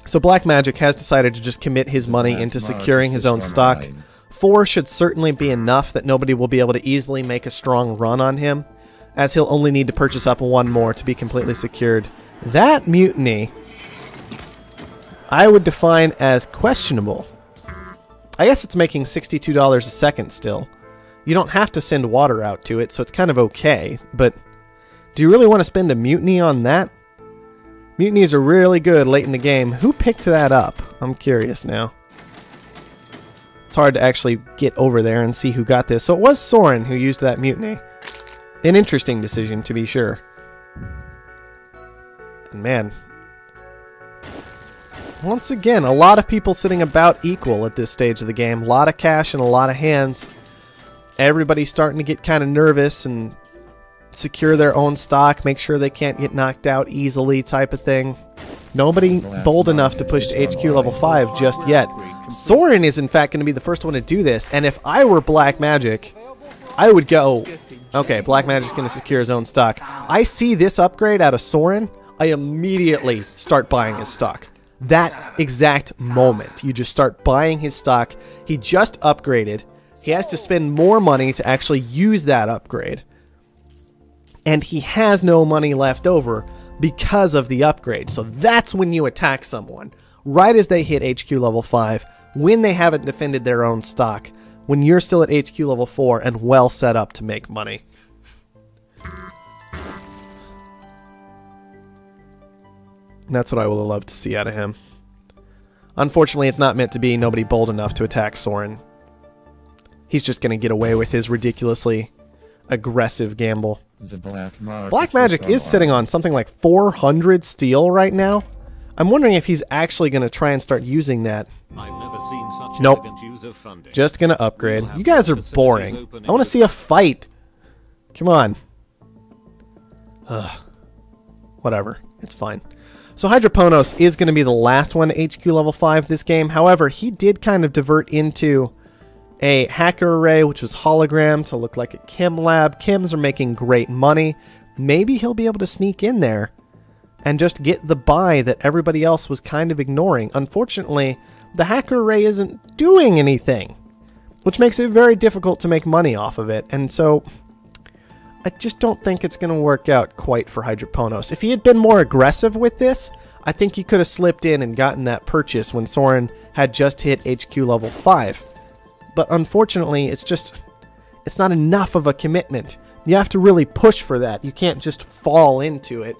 Speaker 1: So Black Magic has decided to just commit his money into securing his own stock. 4 should certainly be enough that nobody will be able to easily make a strong run on him, as he'll only need to purchase up 1 more to be completely secured. That mutiny, I would define as questionable. I guess it's making $62 a second still. You don't have to send water out to it, so it's kind of okay, but do you really want to spend a mutiny on that? Mutinies are really good late in the game. Who picked that up? I'm curious now. It's hard to actually get over there and see who got this. So it was Soren who used that mutiny. An interesting decision, to be sure. And man, once again, a lot of people sitting about equal at this stage of the game. A lot of cash and a lot of hands. Everybody's starting to get kind of nervous and secure their own stock, make sure they can't get knocked out easily type of thing. Nobody bold enough to push to HQ level 5 just yet. Soren is in fact going to be the first one to do this, and if I were Black Magic, I would go, okay, Black Magic's going to secure his own stock. I see this upgrade out of Soren, I immediately start buying his stock. That exact moment, you just start buying his stock. He just upgraded. He has to spend more money to actually use that upgrade. And he has no money left over because of the upgrade. So that's when you attack someone. Right as they hit HQ level 5, when they haven't defended their own stock, when you're still at HQ level 4 and well set up to make money. And that's what I would have loved to see out of him. Unfortunately, it's not meant to be. Nobody bold enough to attack Soren. He's just going to get away with his ridiculously aggressive gamble.
Speaker 3: The
Speaker 1: Black Magic is sitting on something like 400 steel right now. I'm wondering if he's actually going to try and start using that.
Speaker 4: I've never seen such
Speaker 1: Nope.
Speaker 4: elegant use of funding.
Speaker 1: Just going to upgrade. You guys are boring. I want to see a fight. Come on. Ugh. Whatever. It's fine. So Hydroponos is going to be the last one to HQ level 5 this game. However, he did kind of divert into a hacker array, which was hologram to look like a chem lab. Chems are making great money. Maybe he'll be able to sneak in there and just get the buy that everybody else was kind of ignoring. Unfortunately, the hacker array isn't doing anything, which makes it very difficult to make money off of it. And so I just don't think it's going to work out quite for Hydroponos. If he had been more aggressive with this, I think he could have slipped in and gotten that purchase when Soren had just hit HQ level 5. But unfortunately, it's not enough of a commitment. You have to really push for that. You can't just fall into it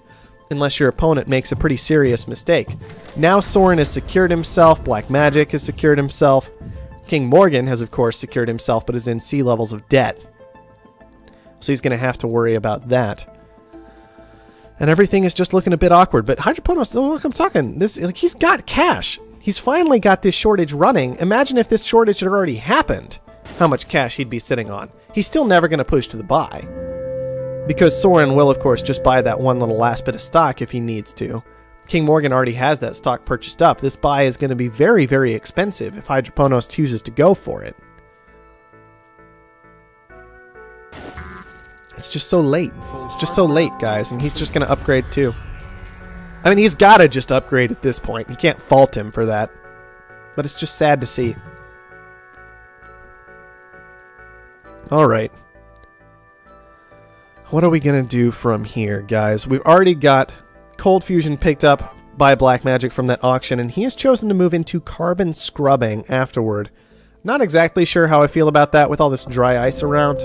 Speaker 1: unless your opponent makes a pretty serious mistake. Now Soren has secured himself. Black Magic has secured himself. King Morgan has, of course, secured himself, but is in C levels of debt. So he's going to have to worry about that. And everything is just looking a bit awkward. But Hydroponos, look, I'm talking. Like, he's got cash. He's finally got this shortage running. Imagine if this shortage had already happened. How much cash he'd be sitting on. He's still never going to push to the buy. Because Soren will, of course, just buy that one little last bit of stock if he needs to. King Morgan already has that stock purchased up. This buy is going to be very, very expensive if Hydroponos chooses to go for it. It's just so late. It's just so late, guys, and he's just going to upgrade too. I mean, he's got to just upgrade at this point. You can't fault him for that. But it's just sad to see. Alright. What are we going to do from here, guys? We've already got Cold Fusion picked up. by Black Magic from that auction, and he has chosen to move into carbon scrubbing afterward. Not exactly sure how I feel about that with all this dry ice around,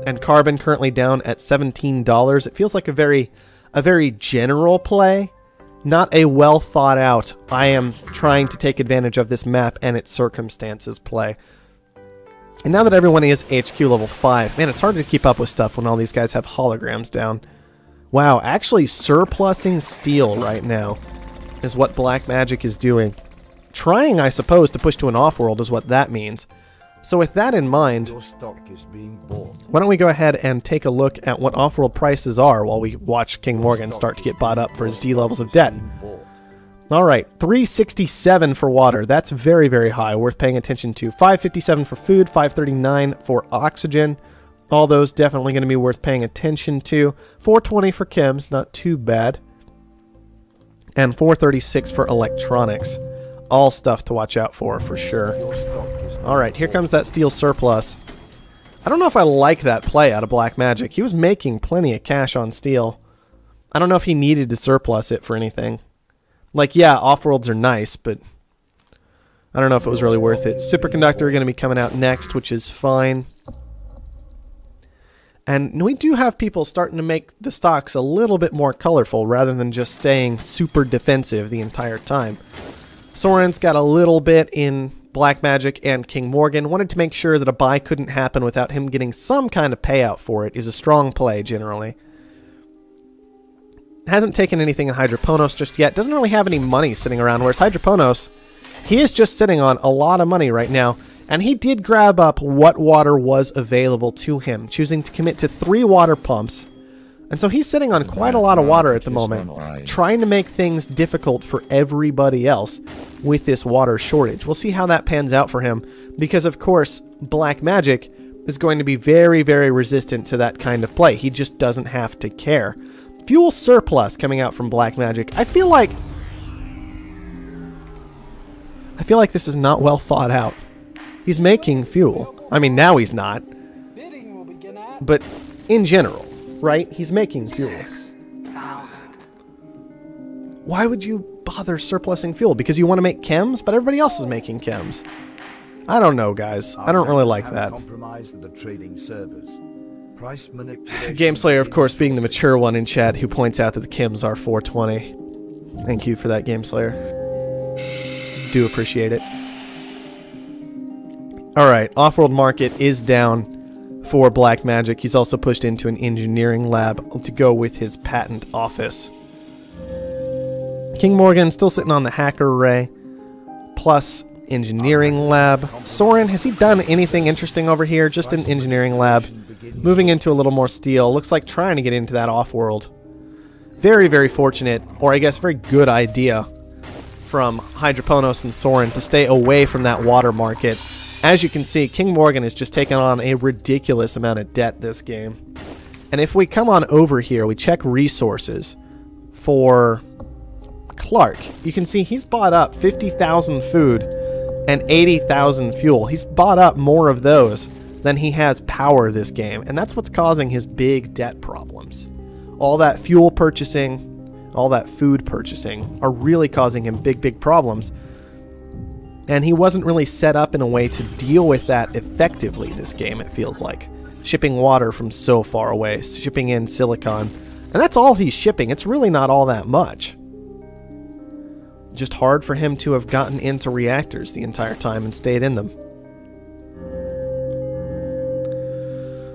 Speaker 1: and carbon currently down at $17. It feels like a very general play, not a well thought out, I am trying to take advantage of this map and its circumstances play. And now that everyone is HQ level 5, man, it's hard to keep up with stuff when all these guys have holograms down. Wow, actually surplusing steel right now is what Black Magic is doing. Trying, I suppose, to push to an Offworld is what that means. So with that in mind, why don't we go ahead and take a look at what Offworld prices are while we watch King Morgan start to get bought up for his D levels of debt. Alright, 367 for water. That's very, very high. Worth paying attention to. 557 for food, 539 for oxygen. All those definitely going to be worth paying attention to. 420 for chems, not too bad. And 436 for electronics. All stuff to watch out for sure. Alright, here comes that steel surplus. I don't know if I like that play out of Black Magic. He was making plenty of cash on steel. I don't know if he needed to surplus it for anything. Like, yeah, Offworlds are nice, but I don't know if it was really worth it. Superconductor going to be coming out next, which is fine. And we do have people starting to make the stocks a little bit more colorful rather than just staying super defensive the entire time. Soren's got a little bit in Black Magic and King Morgan. Wanted to make sure that a buy couldn't happen without him getting some kind of payout for it. Is a strong play generally. Hasn't taken anything in Hydroponos just yet. Doesn't really have any money sitting around, whereas Hydroponos, he is just sitting on a lot of money right now. And he did grab up what water was available to him, choosing to commit to 3 water pumps. And so he's sitting on quite a lot of water at the moment, trying to make things difficult for everybody else with this water shortage. We'll see how that pans out for him, because of course, Black Magic is going to be very, very resistant to that kind of play. He just doesn't have to care. Fuel surplus coming out from Black Magic. I feel like this is not well thought out. He's making fuel. I mean, now he's not.
Speaker 2: Bidding will begin at
Speaker 1: But in general, right? He's making fuel.
Speaker 3: 6,000.
Speaker 1: Why would you bother surplusing fuel? Because you want to make chems? But everybody else is making chems. I don't know, guys. I don't really like that. Gameslayer, of course, being the mature one in chat, who points out that the chems are 420. Thank you for that, Gameslayer. Do appreciate it. Alright, Offworld Market is down for Black Magic. He's also pushed into an engineering lab to go with his patent office. King Morgan still sitting on the hacker array, plus engineering lab. Soren, has he done anything interesting over here? Just an engineering lab. Moving into a little more steel. Looks like trying to get into that Offworld. Very, very fortunate, or I guess very good idea from Hydroponos and Soren to stay away from that water market. As you can see, King Morgan is just taking on a ridiculous amount of debt this game. And if we come on over here, we check resources for Clark. You can see he's bought up 50,000 food and 80,000 fuel. He's bought up more of those than he has power this game. And that's what's causing his big debt problems. All that fuel purchasing, all that food purchasing are really causing him big, big problems. And he wasn't really set up in a way to deal with that effectively this game, it feels like. Shipping water from so far away, shipping in silicon. And that's all he's shipping. It's really not all that much. Just hard for him to have gotten into reactors the entire time and stayed in them.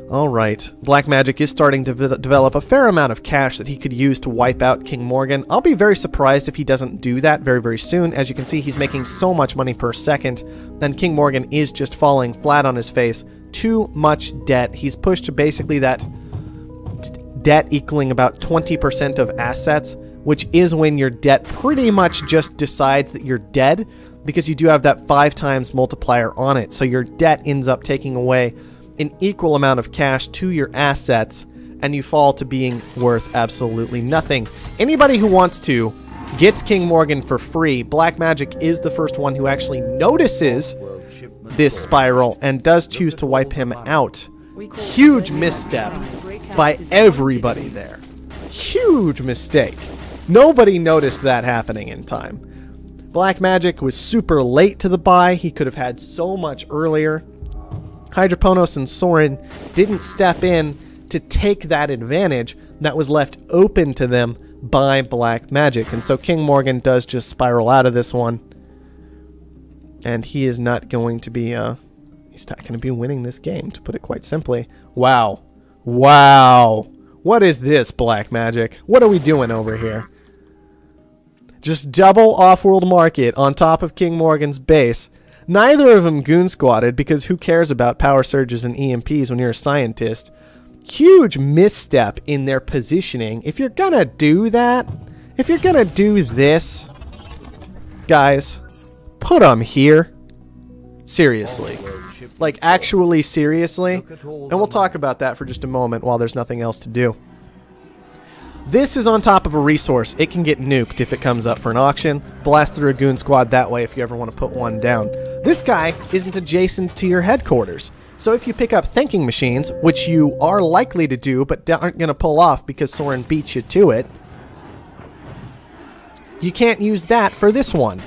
Speaker 1: Alright, Black Magic is starting to develop a fair amount of cash that he could use to wipe out King Morgan. I'll be very surprised if he doesn't do that very, very soon. As you can see, he's making so much money per second, and King Morgan is just falling flat on his face. Too much debt. He's pushed to basically that debt equaling about 20% of assets, which is when your debt pretty much just decides that you're dead, because you do have that 5 times multiplier on it. So your debt ends up taking away an equal amount of cash to your assets, and you fall to being worth absolutely nothing. Anybody who wants to gets King Morgan for free. Black Magic is the first one who actually notices this spiral and does choose to wipe him out. Huge misstep by everybody there. Huge mistake. Nobody noticed that happening in time. Black Magic was super late to the buy. He could have had so much earlier. Hydroponos and Sorin didn't step in to take that advantage that was left open to them by Black Magic. And so King Morgan does just spiral out of this one. And he is not going to be, he's not going to be winning this game, to put it quite simply. Wow. Wow. What is this, Black Magic? What are we doing over here? Just double Offworld Market on top of King Morgan's base. Neither of them goon squatted, because who cares about power surges and EMPs when you're a scientist? Huge misstep in their positioning. If you're gonna do that, if you're gonna do this, guys, put them here. Seriously. Like, actually seriously. And we'll talk about that for just a moment while there's nothing else to do. This is on top of a resource. It can get nuked if it comes up for an auction. Blast through a goon squad that way if you ever want to put one down. This guy isn't adjacent to your headquarters. So if you pick up thinking machines, which you are likely to do but aren't going to pull off because Sorin beats you to it, you can't use that for this one.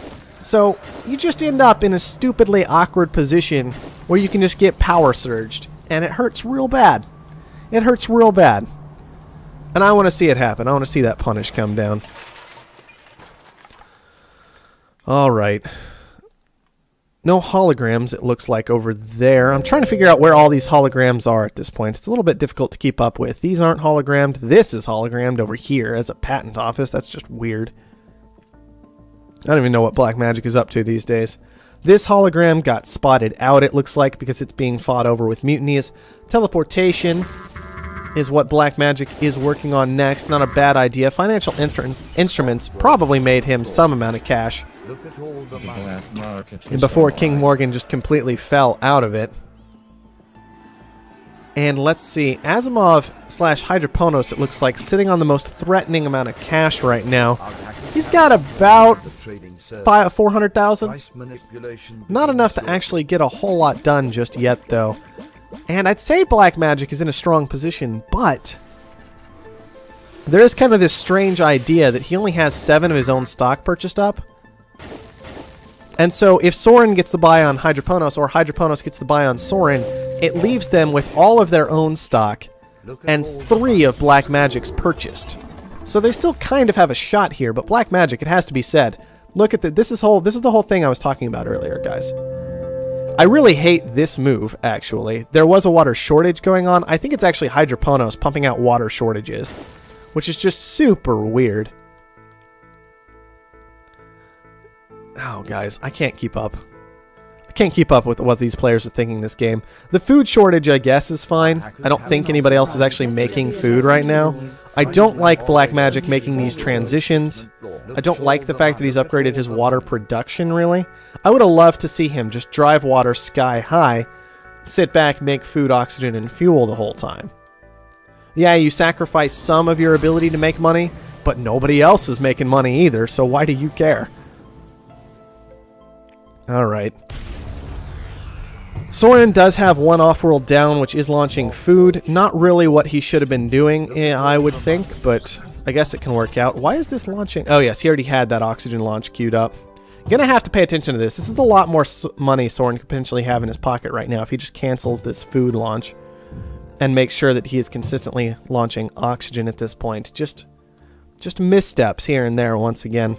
Speaker 1: So you just end up in a stupidly awkward position where you can just get power surged. And it hurts real bad. It hurts real bad. And I want to see it happen. I want to see that punish come down. Alright. No holograms, it looks like, over there. I'm trying to figure out where all these holograms are at this point. It's a little bit difficult to keep up with. These aren't hologrammed. This is hologrammed over here as a patent office. That's just weird. I don't even know what Black Magic is up to these days. This hologram got spotted out, it looks like, because it's being fought over with mutinies. Teleportation is what Black Magic is working on next. Not a bad idea. Financial instruments probably made him some amount of cash. And before King Morgan just completely fell out of it. And let's see. Asimov / Hydroponos, it looks like, sitting on the most threatening amount of cash right now. He's got about 400,000. Not enough to actually get a whole lot done just yet, though. And I'd say Black Magic is in a strong position, but there is kind of this strange idea that he only has 7 of his own stock purchased up. And so if Sorin gets the buy on Hydroponos or Hydroponos gets the buy on Sorin, it leaves them with all of their own stock and 3 of Black Magic's purchased. So they still kind of have a shot here, but Black Magic, it has to be said, look at this is the whole thing I was talking about earlier, guys. I really hate this move, actually. There was a water shortage going on. I think it's actually Hydroponos pumping out water shortages, which is just super weird. Oh, guys, I can't keep up. I can't keep up with what these players are thinking this game. The food shortage, I guess, is fine. I don't think anybody else is actually making food right now. I don't like Black Magic making these transitions. I don't like the fact that he's upgraded his water production, really. I would have loved to see him just drive water sky high, sit back, make food, oxygen, and fuel the whole time. Yeah, you sacrifice some of your ability to make money, but nobody else is making money either, so why do you care? Alright. Sorin does have one Offworld down, which is launching food. Not really what he should have been doing, I would think, but I guess it can work out. Why is this launching? Oh, yes, he already had that oxygen launch queued up. Gonna have to pay attention to this. This is a lot more money Sorin could potentially have in his pocket right now if he just cancels this food launch and makes sure that he is consistently launching oxygen at this point. Just missteps here and there once again.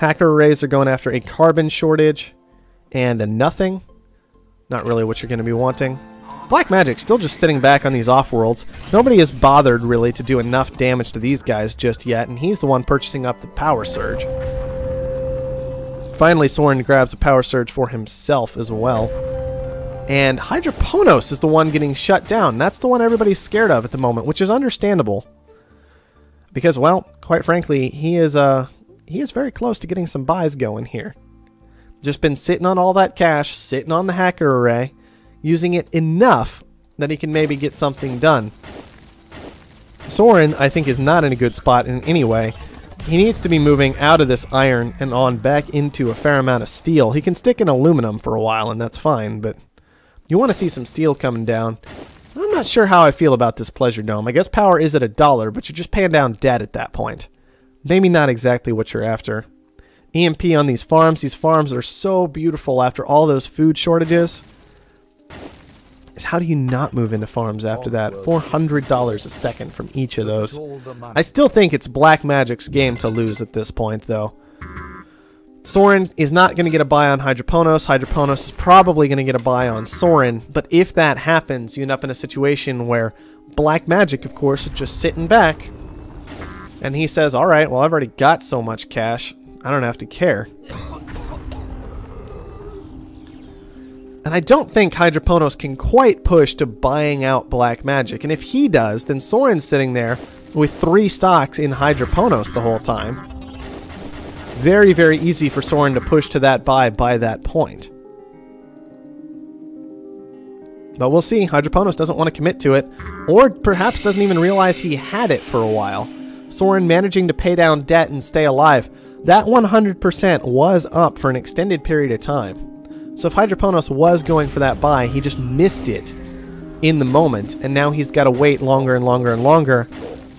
Speaker 1: Hacker arrays are going after a carbon shortage and a nothing. Not really what you're going to be wanting. Black Magic still just sitting back on these off-worlds. Nobody has bothered really to do enough damage to these guys just yet, and he's the one purchasing up the power surge. Finally, Sorin grabs a power surge for himself as well. And Hydroponos is the one getting shut down. That's the one everybody's scared of at the moment, which is understandable. Because, well, quite frankly, he is very close to getting some buys going here. Just been sitting on all that cash, sitting on the hacker array, using it enough that he can maybe get something done. Sorin, I think, is not in a good spot in any way. He needs to be moving out of this iron and on back into a fair amount of steel. He can stick in aluminum for a while, and that's fine, but you want to see some steel coming down. I'm not sure how I feel about this Pleasure Dome. I guess power is at $1, but you're just paying down debt at that point. maybe not exactly what you're after. EMP on these farms. These farms are so beautiful after all those food shortages. How do you not move into farms after that? $400 a second from each of those. I still think it's Black Magic's game to lose at this point, though. Soren is not going to get a buy on Hydroponos. Hydroponos is probably going to get a buy on Soren. But if that happens, you end up in a situation where Black Magic, of course, is just sitting back. And he says, alright, well, I've already got so much cash. I don't have to care. And I don't think Hydroponos can quite push to buying out Black Magic. And if he does, then Soren's sitting there with 3 stocks in Hydroponos the whole time. Very, very easy for Soren to push to that buy by that point. But we'll see. Hydroponos doesn't want to commit to it, or perhaps doesn't even realize he had it for a while. Soren managing to pay down debt and stay alive. That 100% was up for an extended period of time. So if Hydroponos was going for that buy, he just missed it in the moment, and now he's got to wait longer and longer and longer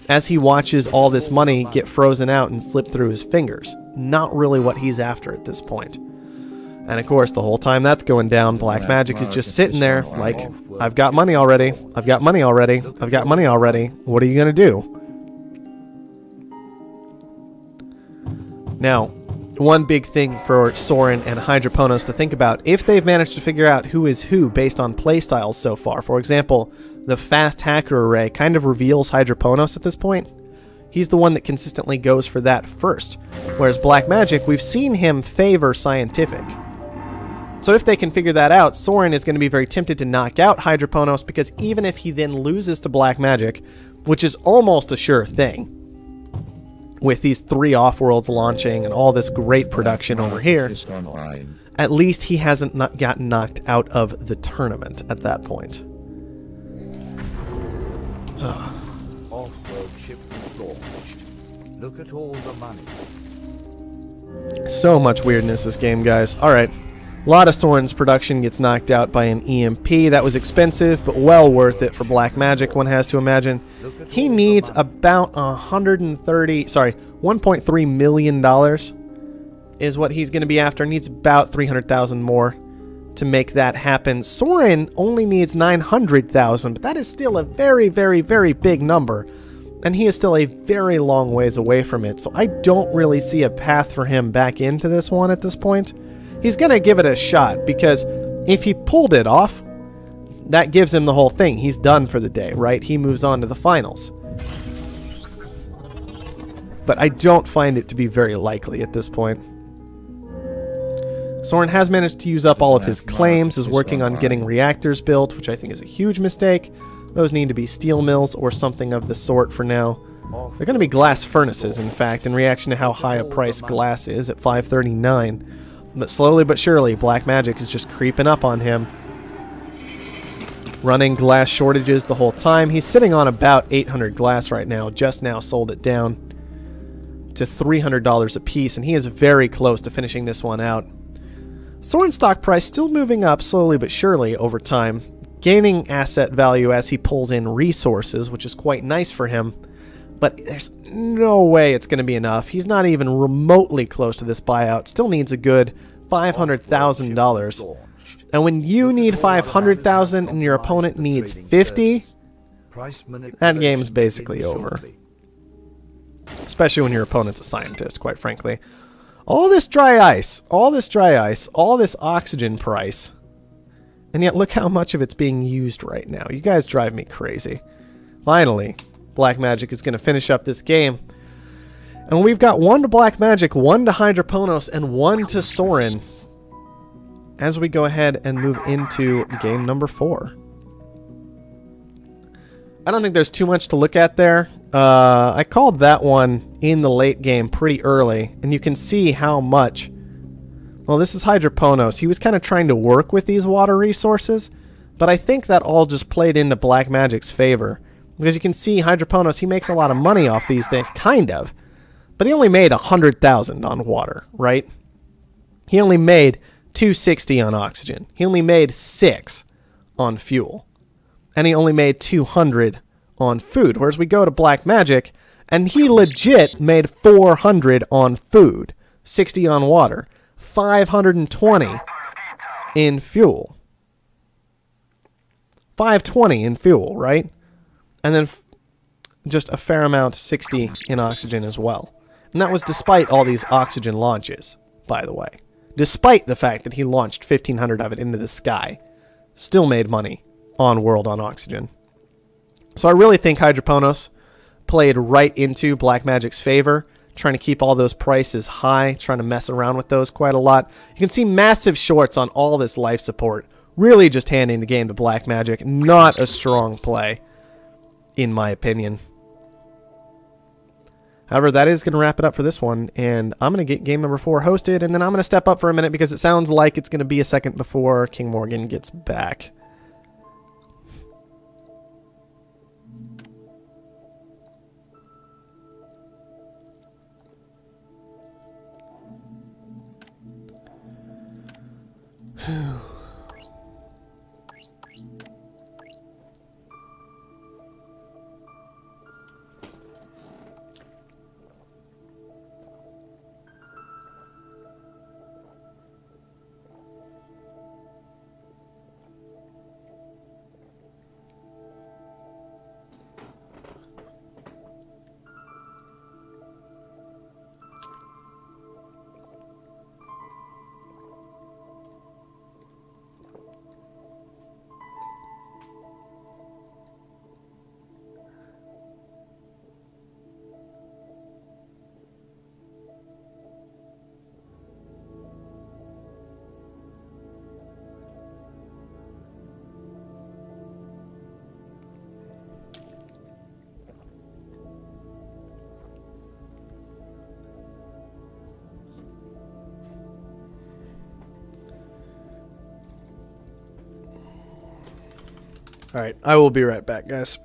Speaker 1: as he watches all this money get frozen out and slip through his fingers. Not really what he's after at this point. And of course, the whole time that's going down, Black Magic is just sitting there like, I've got money already, I've got money already, I've got money already, what are you going to do? Now, one big thing for Soren and Hydroponos to think about, if they've managed to figure out who is who based on playstyles so far. For example, the fast hacker array kind of reveals Hydroponos at this point. He's the one that consistently goes for that first. Whereas Black Magic, we've seen him favor scientific. So if they can figure that out, Soren is going to be very tempted to knock out Hydroponos, because even if he then loses to Black Magic, which is almost a sure thing, with these 3 Offworlds launching and all this great production over here, at least he hasn't gotten knocked out of the tournament at that point.
Speaker 3: Offworld ship launched. Look at all the money.
Speaker 1: So much weirdness this game, guys. Alright. A lot of Soren's production gets knocked out by an EMP. That was expensive, but well worth it for Black Magic, one has to imagine. He needs about $1.3 million is what he's going to be after. Needs about 300,000 more to make that happen. Soren only needs 900,000, but that is still a very, very, very big number. And he is still a very long ways away from it. So I don't really see a path for him back into this one at this point. He's going to give it a shot, because if he pulled it off, that gives him the whole thing. He's done for the day, right? He moves on to the finals. But I don't find it to be very likely at this point. Soren has managed to use up all of his claims, is working on getting reactors built, which I think is a huge mistake. Those need to be steel mills or something of the sort for now. They're going to be glass furnaces, in fact, in reaction to how high a price glass is at $539. But slowly but surely, Black Magic is just creeping up on him. Running glass shortages the whole time. He's sitting on about 800 glass right now. Just now sold it down to $300 a piece, and he is very close to finishing this one out. Soren's stock price still moving up slowly but surely over time, gaining asset value as he pulls in resources, which is quite nice for him. But there's no way it's going to be enough. He's not even remotely close to this buyout. Still needs a good $500,000. And when you need $500,000 and your opponent needs $50,000, that game's basically over. Especially when your opponent's a scientist, quite frankly. All this dry ice, all this oxygen price. And yet look how much of it's being used right now. You guys drive me crazy. Finally, Black Magic is going to finish up this game. And we've got 1 to Black Magic, 1 to Hydroponos, and 1 to Soren as we go ahead and move into game number 4. I don't think there's too much to look at there. I called that one in the late game pretty early, and you can see how much... Well, this is Hydroponos. He was kind of trying to work with these water resources, but I think that all just played into Black Magic's favor. Because you can see Hydroponos, he makes a lot of money off these things, kind of. But he only made 100,000 on water, right? He only made 260 on oxygen. He only made 6 on fuel. And he only made 200 on food. Whereas we go to Black Magic, And he legit made 400 on food, 60 on water, 520 in fuel. 520 in fuel, right? And then just a fair amount, 60 in oxygen as well. And that was despite all these oxygen launches, by the way. Despite the fact that he launched 1,500 of it into the sky. Still made money on World on oxygen. So I really think Hydroponos played right into Blackmagic's favor, trying to keep all those prices high, trying to mess around with those quite a lot. You can see massive shorts on all this life support, really just handing the game to Blackmagic. Not a strong play, in my opinion. However, that is going to wrap it up for this one, and I'm going to get game number 4 hosted, and then I'm going to step up for a minute because it sounds like it's going to be a second before King Morgan gets back. Alright, I will be right back, guys.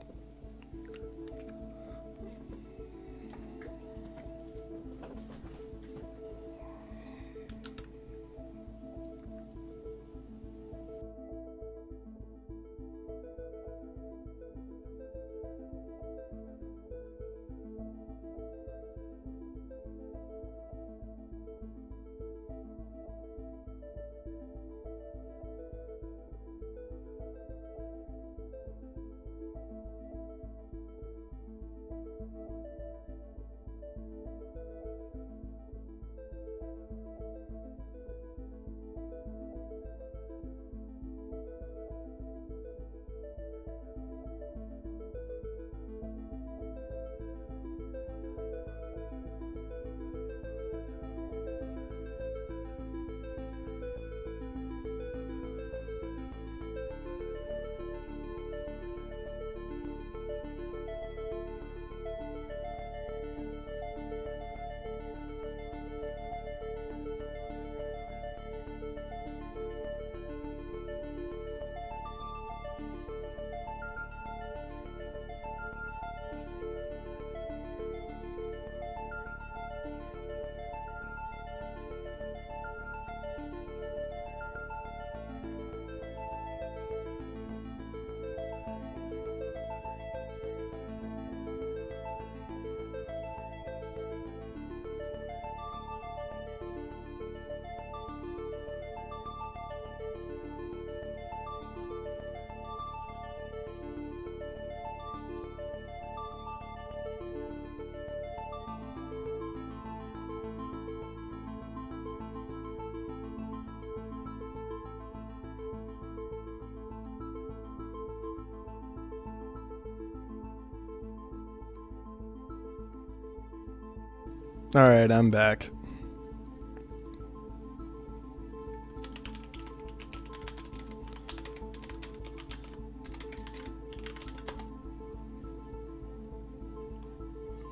Speaker 1: Alright, I'm back.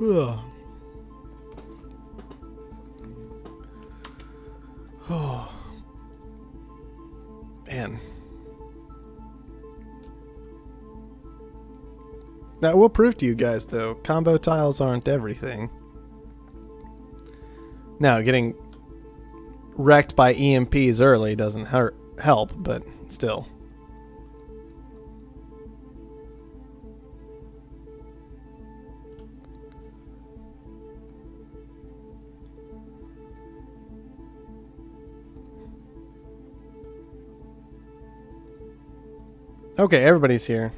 Speaker 1: Ugh. Oh. Man. That will prove to you guys, though, combo tiles aren't everything. Now, getting wrecked by EMPs early doesn't help, but still. Okay, everybody's here.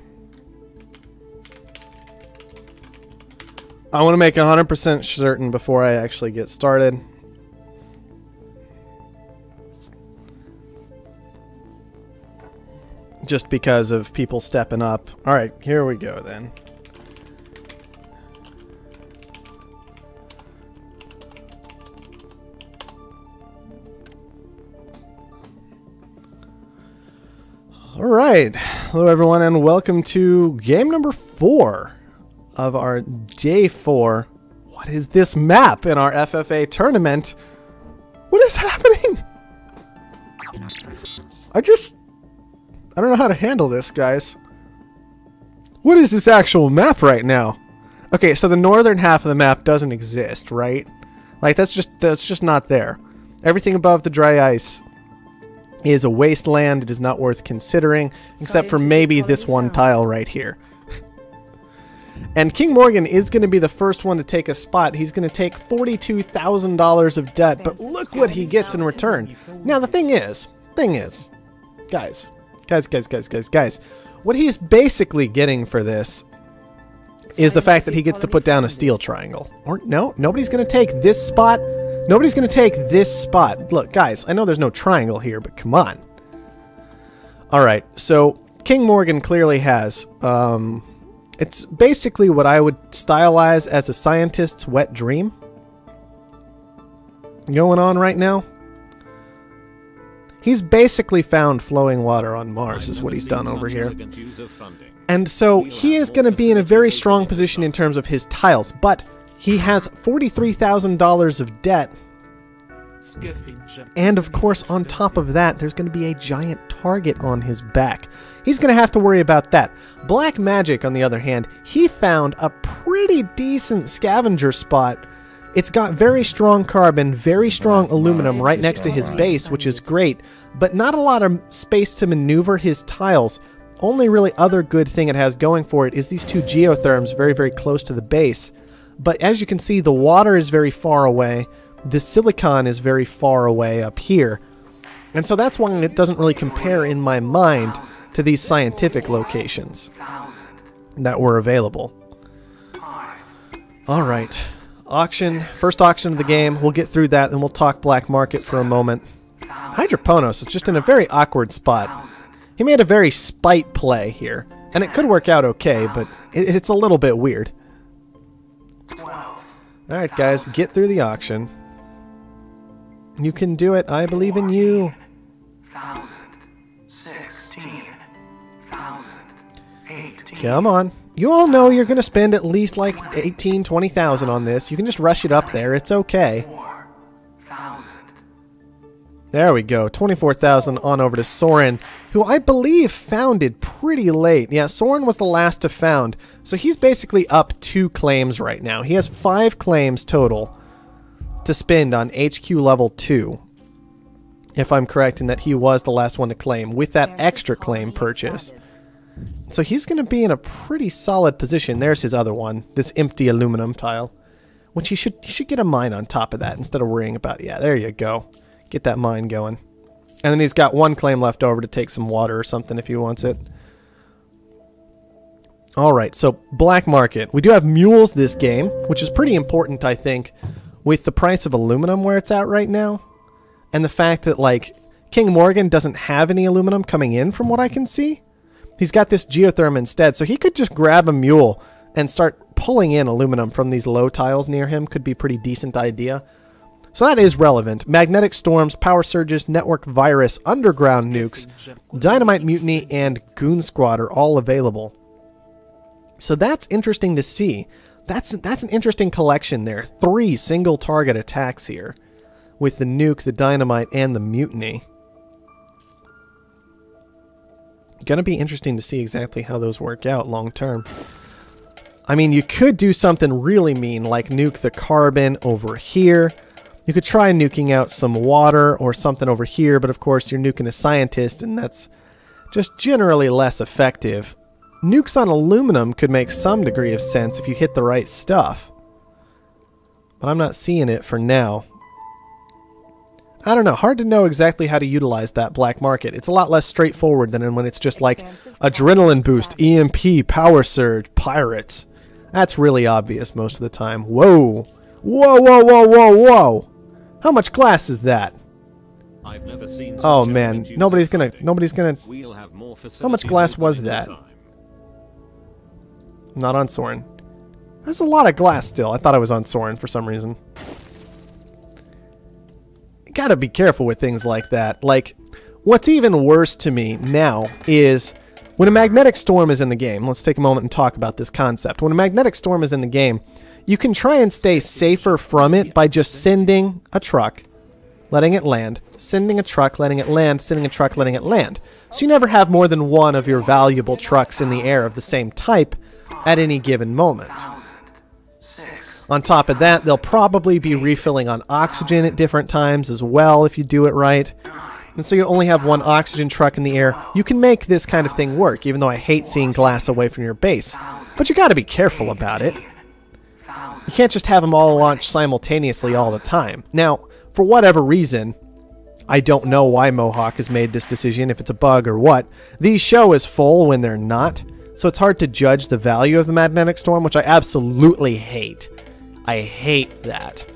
Speaker 1: I want to make 100% certain before I actually get started. Just because of people stepping up. Alright, here we go then. Alright, hello everyone and welcome to game number 4 of our day 4. What is this map in our FFA tournament? What is happening? I don't know how to handle this, guys. What is this actual map right now? Okay, so the northern half of the map doesn't exist, right? Like that's just not there. Everything above the dry ice is a wasteland. It is not worth considering, except for maybe this one tile right here. And King Morgan is going to be the first one to take a spot. He's going to take $42,000 of debt, but look what he gets in return. Now the thing is, guys, what he's basically getting for this is the fact that he gets to put down a steel triangle. Or no, nobody's going to take this spot. Nobody's going to take this spot. Look, guys, I know there's no triangle here, but come on. All right, so King Morgan clearly has, it's basically what I would stylize as a scientist's wet dream going on right now. He's basically found flowing water on Mars is what he's done over here. And so he is going to be in a very strong position in terms of his tiles, but he has $43,000 of debt. And of course, on top of that, there's going to be a giant target on his back. He's going to have to worry about that. Black Magic, on the other hand, he found a pretty decent scavenger spot. It's got very strong carbon, very strong aluminum right next to his base, which is great, but not a lot of space to maneuver his tiles. Only really other good thing it has going for it is these two geotherms very, very close to the base. But as you can see, the water is very far away. The silicon is very far away up here. And so that's why it doesn't really compare in my mind to these scientific locations that were available. Alright. Auction. First auction of the game. We'll get through that and we'll talk black market for a moment. Hydroponos is just in a very awkward spot. He made a very spite play here. And it could work out okay, but it's a little bit weird. Alright guys, get through the auction. You can do it. I believe in you. 16, 18. Come on. You all know you're going to spend at least like 18, 20,000 on this. You can just rush it up there. It's okay. 4,000. There we go. 24,000 on over to Soren, who I believe founded pretty late. Yeah, Soren was the last to found. So he's basically up 2 claims right now. He has 5 claims total to spend on HQ level 2. If I'm correct in that he was the last one to claim with that extra claim purchase. So he's going to be in a pretty solid position. There's his other one, this empty aluminum tile, which he should get a mine on top of that instead of worrying about. Yeah, there you go. Get that mine going. And then he's got 1 claim left over to take some water or something if he wants it. Alright, so black market. We do have mules this game, which is pretty important, I think, with the price of aluminum where it's at right now. And the fact that, like, King Morgan doesn't have any aluminum coming in from what I can see. He's got this geotherm instead, so he could just grab a mule and start pulling in aluminum from these low tiles near him. Could be a pretty decent idea. So that is relevant. Magnetic storms, power surges, network virus, underground nukes, dynamite mutiny, and goon squad are all available. So that's interesting to see. That's an interesting collection there. 3 single target attacks here with the nuke, the dynamite, and the mutiny. Gonna be interesting to see exactly how those work out long term. I mean, you could do something really mean like nuke the carbon over here. You could try nuking out some water or something over here, but of course you're nuking a scientist and that's just generally less effective. Nukes on aluminum could make some degree of sense if you hit the right stuff. But I'm not seeing it for now. I don't know. Hard to know exactly how to utilize that black market. It's a lot less straightforward than when it's just like adrenaline boost, EMP, power surge, pirates. That's really obvious most of the time. Whoa. Whoa, whoa, whoa, whoa, whoa. How much glass is that?
Speaker 4: I've never seen such
Speaker 1: Oh
Speaker 4: a
Speaker 1: man,
Speaker 4: reduced
Speaker 1: nobody's gonna
Speaker 4: funding. We'll have more
Speaker 1: How much
Speaker 4: facilities
Speaker 1: glass
Speaker 4: open
Speaker 1: was
Speaker 4: in no
Speaker 1: that?
Speaker 4: time.
Speaker 1: Not on Soren. There's a lot of glass still. I thought I was on Soren for some reason. You gotta be careful with things like that. Like, what's even worse to me now is when a magnetic storm is in the game. Let's take a moment and talk about this concept. When a magnetic storm is in the game, you can try and stay safer from it by just sending a truck, letting it land, sending a truck, letting it land, sending a truck, letting it land. So you never have more than one of your valuable trucks in the air of the same type at any given moment. On top of that, they'll probably be refilling on oxygen at different times as well if you do it right. And so you only have one oxygen truck in the air. You can make this kind of thing work, even though I hate seeing glass away from your base. But you gotta be careful about it. You can't just have them all launch simultaneously all the time. Now, for whatever reason, I don't know why Mohawk has made this decision, if it's a bug or what. These show as full when they're not, so it's hard to judge the value of the magnetic storm, which I absolutely hate. I hate that.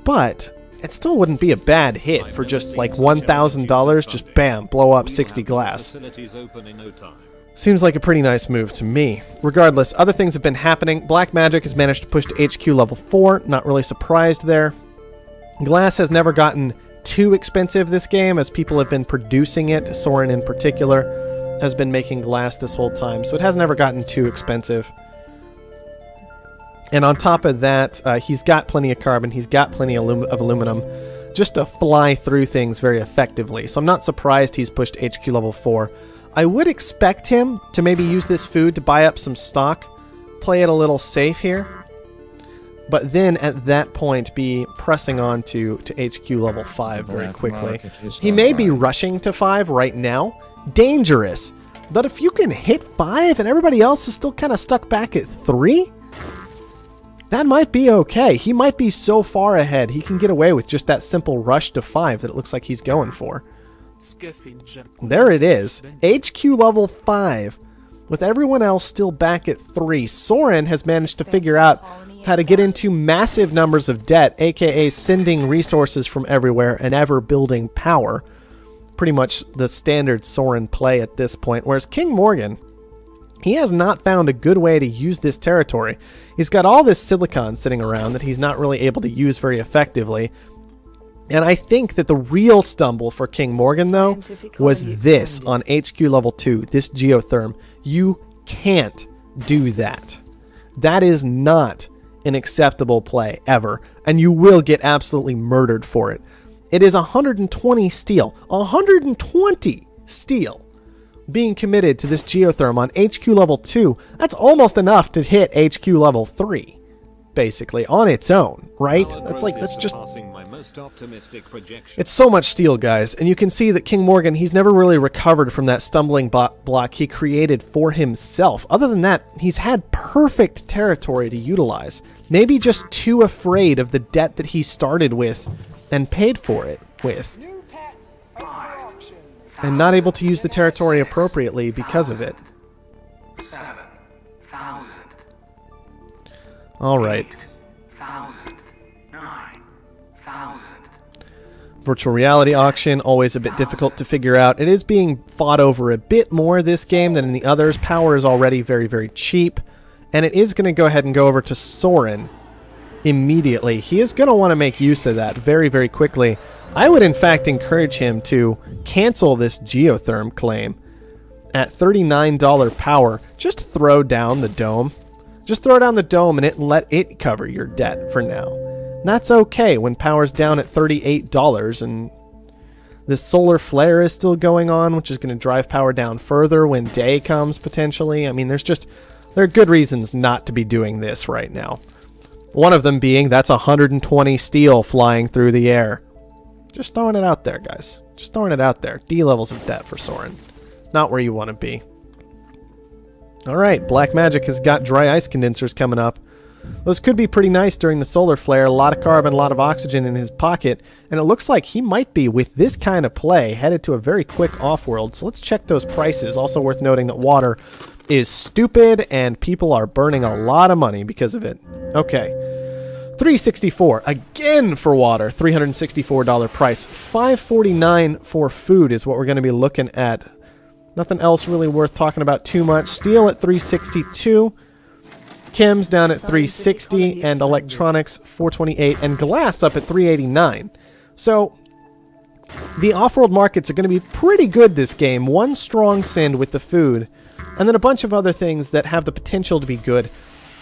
Speaker 1: But it still wouldn't be a bad hit for just like $1,000, just bam, blow up 60 glass.
Speaker 4: Facilities open in no time.
Speaker 1: Seems like a pretty nice move to me. Regardless, other things have been happening. Black Magic has managed to push to HQ level 4. Not really surprised there. Glass has never gotten too expensive this game, as people have been producing it. Soren in particular has been making glass this whole time, so it has never gotten too expensive. And on top of that, he's got plenty of carbon, he's got plenty of aluminum, just to fly through things very effectively. So I'm not surprised he's pushed HQ level 4. I would expect him to maybe use this food to buy up some stock, play it a little safe here, but then at that point be pressing on to HQ level 5 very quickly. He may be rushing to 5 right now. Dangerous. But if you can hit 5 and everybody else is still kind of stuck back at 3, that might be okay. He might be so far ahead he can get away with just that simple rush to 5 that it looks like he's going for. There it is. HQ level 5. With everyone else still back at 3, Soren has managed to figure out how to get into massive numbers of debt, aka sending resources from everywhere and ever building power. Pretty much the standard Soren play at this point. Whereas King Morgan, he has not found a good way to use this territory. He's got all this silicon sitting around that he's not really able to use very effectively. And I think that the real stumble for King Morgan, though, was this on HQ level 2, this geotherm. You can't do that. That is not an acceptable play, ever. And you will get absolutely murdered for it. It is 120 steel. 120 steel being committed to this geotherm on HQ level 2. That's almost enough to hit HQ level 3. Basically, on its own, right? That's just... It's so much steel, guys, and you can see that King Morgan, he's never really recovered from that stumbling block he created for himself. Other than that, he's had perfect territory to utilize. Maybe just too afraid of the debt that he started with and paid for it with. And not able to use the territory appropriately because of it.
Speaker 3: 7,000.
Speaker 1: Alright.
Speaker 3: 8,000. 9,000.
Speaker 1: Virtual reality auction, always a bit difficult to figure out. It is being fought over a bit more this game than in the others. Power is already very, very cheap. And it is going to go ahead and go over to Soren immediately. He is going to want to make use of that very, very quickly. I would, in fact, encourage him to cancel this geotherm claim. At $39 power, just throw down the dome. Just throw down the dome and let it cover your debt for now. And that's okay when power's down at $38 and the solar flare is still going on, which is going to drive power down further when day comes, potentially. I mean, there are good reasons not to be doing this right now. One of them being that's 120 steel flying through the air. Just throwing it out there, guys. Just throwing it out there. D levels of debt for Soren. Not where you want to be. Alright, Black Magic has got dry ice condensers coming up. Those could be pretty nice during the solar flare. A lot of carbon, a lot of oxygen in his pocket. And it looks like he might be, with this kind of play, headed to a very quick off-world. So let's check those prices. Also worth noting that water is stupid and people are burning a lot of money because of it. Okay. $364 again for water. $364 price. $549 for food is what we're going to be looking at. Nothing else really worth talking about too much. Steel at $362. Chems down at $360, and electronics $428, and glass up at $389. So the off-world markets are going to be pretty good this game. One strong send with the food, and then a bunch of other things that have the potential to be good.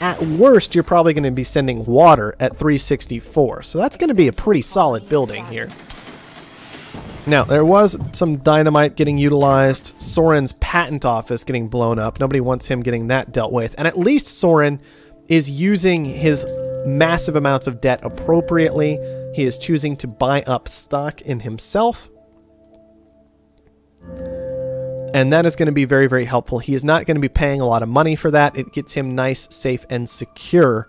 Speaker 1: At worst, you're probably going to be sending water at $364. So that's going to be a pretty solid building here. Now, there was some dynamite getting utilized. Soren's patent office getting blown up. Nobody wants him getting that dealt with. And at least Soren is using his massive amounts of debt appropriately. He is choosing to buy up stock in himself. And that is going to be very, very helpful. He is not going to be paying a lot of money for that. It gets him nice, safe, and secure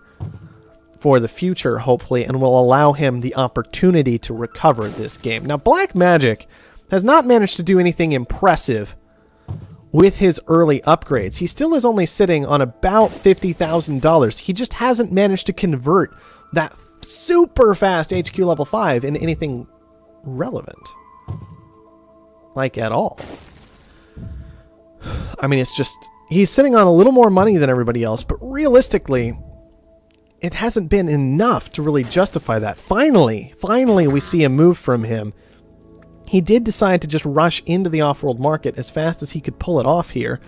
Speaker 1: for the future, hopefully, and will allow him the opportunity to recover this game. Now, Black Magic has not managed to do anything impressive with his early upgrades. He still is only sitting on about $50,000. He just hasn't managed to convert that super fast HQ level 5 into anything relevant. Like, at all. I mean, it's just, he's sitting on a little more money than everybody else, but realistically, it hasn't been enough to really justify that. Finally we see a move from him. He did decide to just rush into the off-world market as fast as he could pull it off here.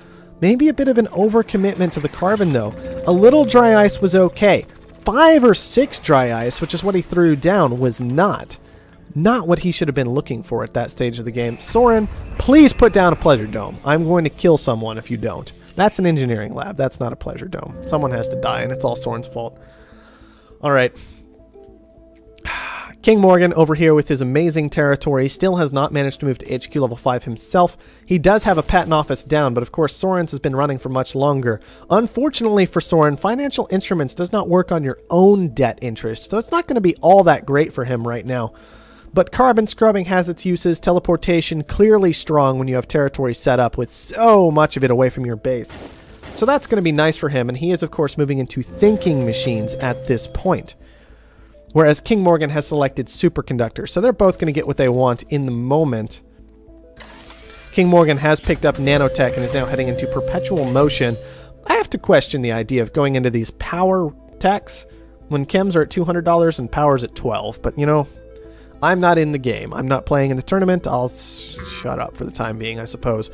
Speaker 1: Maybe a bit of an overcommitment to the carbon, though. A little dry ice was okay. 5 or 6 dry ice, which is what he threw down, was not what he should have been looking for at that stage of the game. Soren, please put down a pleasure dome. I'm going to kill someone if you don't. That's an engineering lab. That's not a pleasure dome. Someone has to die, and it's all Soren's fault. All right. King Morgan over here with his amazing territory still has not managed to move to HQ level 5 himself. He does have a patent office down, but of course Soren's has been running for much longer. Unfortunately for Soren, financial instruments does not work on your own debt interest, so it's not going to be all that great for him right now. But carbon scrubbing has its uses. Teleportation clearly strong when you have territory set up with so much of it away from your base. So that's going to be nice for him, and he is, of course, moving into thinking machines at this point. Whereas King Morgan has selected superconductors, so they're both going to get what they want in the moment. King Morgan has picked up nanotech and is now heading into perpetual motion. I have to question the idea of going into these power techs when chems are at $200 and power's at $12, but, you know, I'm not in the game. I'm not playing in the tournament. I'll shut up for the time being, I suppose.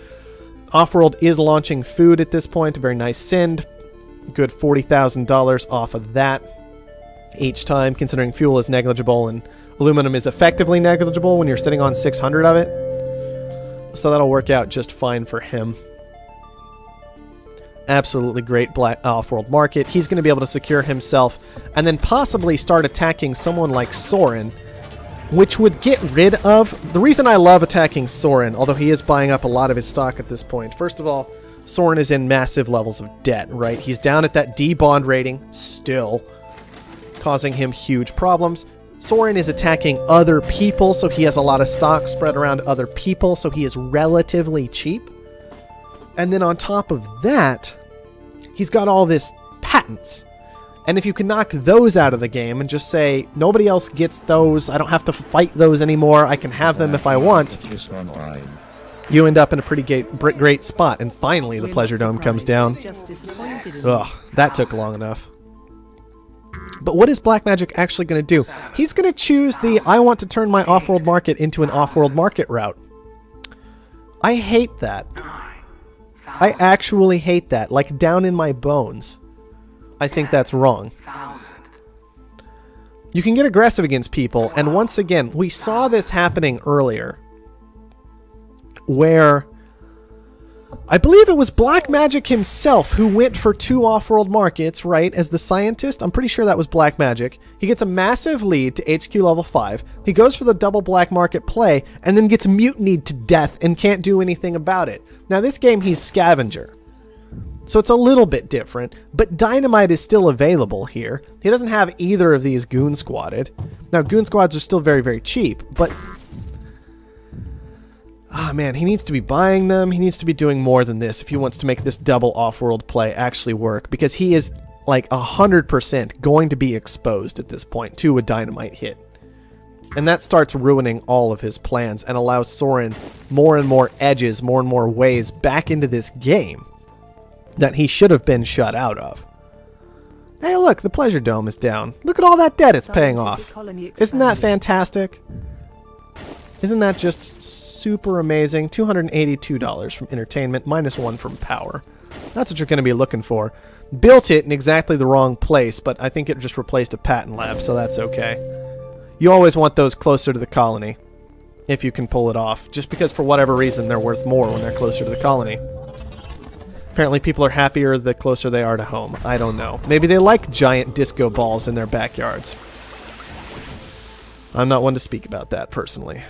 Speaker 1: Offworld is launching food at this point. A very nice send. Good $40,000 off of that each time, considering fuel is negligible and aluminum is effectively negligible when you're sitting on 600 of it. So that'll work out just fine for him. Absolutely great black off-world market. He's going to be able to secure himself and then possibly start attacking someone like Soren, which would get rid of... The reason I love attacking Soren, although he is buying up a lot of his stock at this point, first of all, Soren is in massive levels of debt, right? He's down at that D bond rating, still, causing him huge problems. Soren is attacking other people, so he has a lot of stock spread around other people, so he is relatively cheap. And then on top of that, he's got all this patents. And if you can knock those out of the game and just say, nobody else gets those, I don't have to fight those anymore, I can have them if I want, you end up in a pretty great spot. And finally, the Pleasure Dome comes down. Ugh, that took long enough. But what is Black Magic actually going to do? He's going to choose the, I want to turn my off-world market into an off-world market route. I hate that. I actually hate that, like down in my bones. I think that's wrong. You can get aggressive against people, and once again, we saw this happening earlier, where I believe it was Black Magic himself who went for 2 off-world markets, right, as the scientist. I'm pretty sure that was Black Magic. He gets a massive lead to HQ level 5. He goes for the double black market play, and then gets mutinied to death and can't do anything about it. Now, this game, he's Scavenger. So it's a little bit different, but dynamite is still available here. He doesn't have either of these goon squadded. Now, goon squads are still very, very cheap, but... ah, man, he needs to be buying them. He needs to be doing more than this if he wants to make this double off-world play actually work, because he is, like, 100% going to be exposed at this point to a dynamite hit. And that starts ruining all of his plans and allows Soren more and more edges, more and more ways back into this game that he should have been shut out of. Hey, look, the Pleasure Dome is down. Look at all that debt it's paying off. Isn't that fantastic? Isn't that just super amazing? $282 from entertainment, -1 from power. That's what you're going to be looking for. Built it in exactly the wrong place, but I think it just replaced a patent lab, so that's okay. You always want those closer to the colony, if you can pull it off, just because for whatever reason they're worth more when they're closer to the colony. Apparently people are happier the closer they are to home. I don't know. Maybe they like giant disco balls in their backyards. I'm not one to speak about that personally.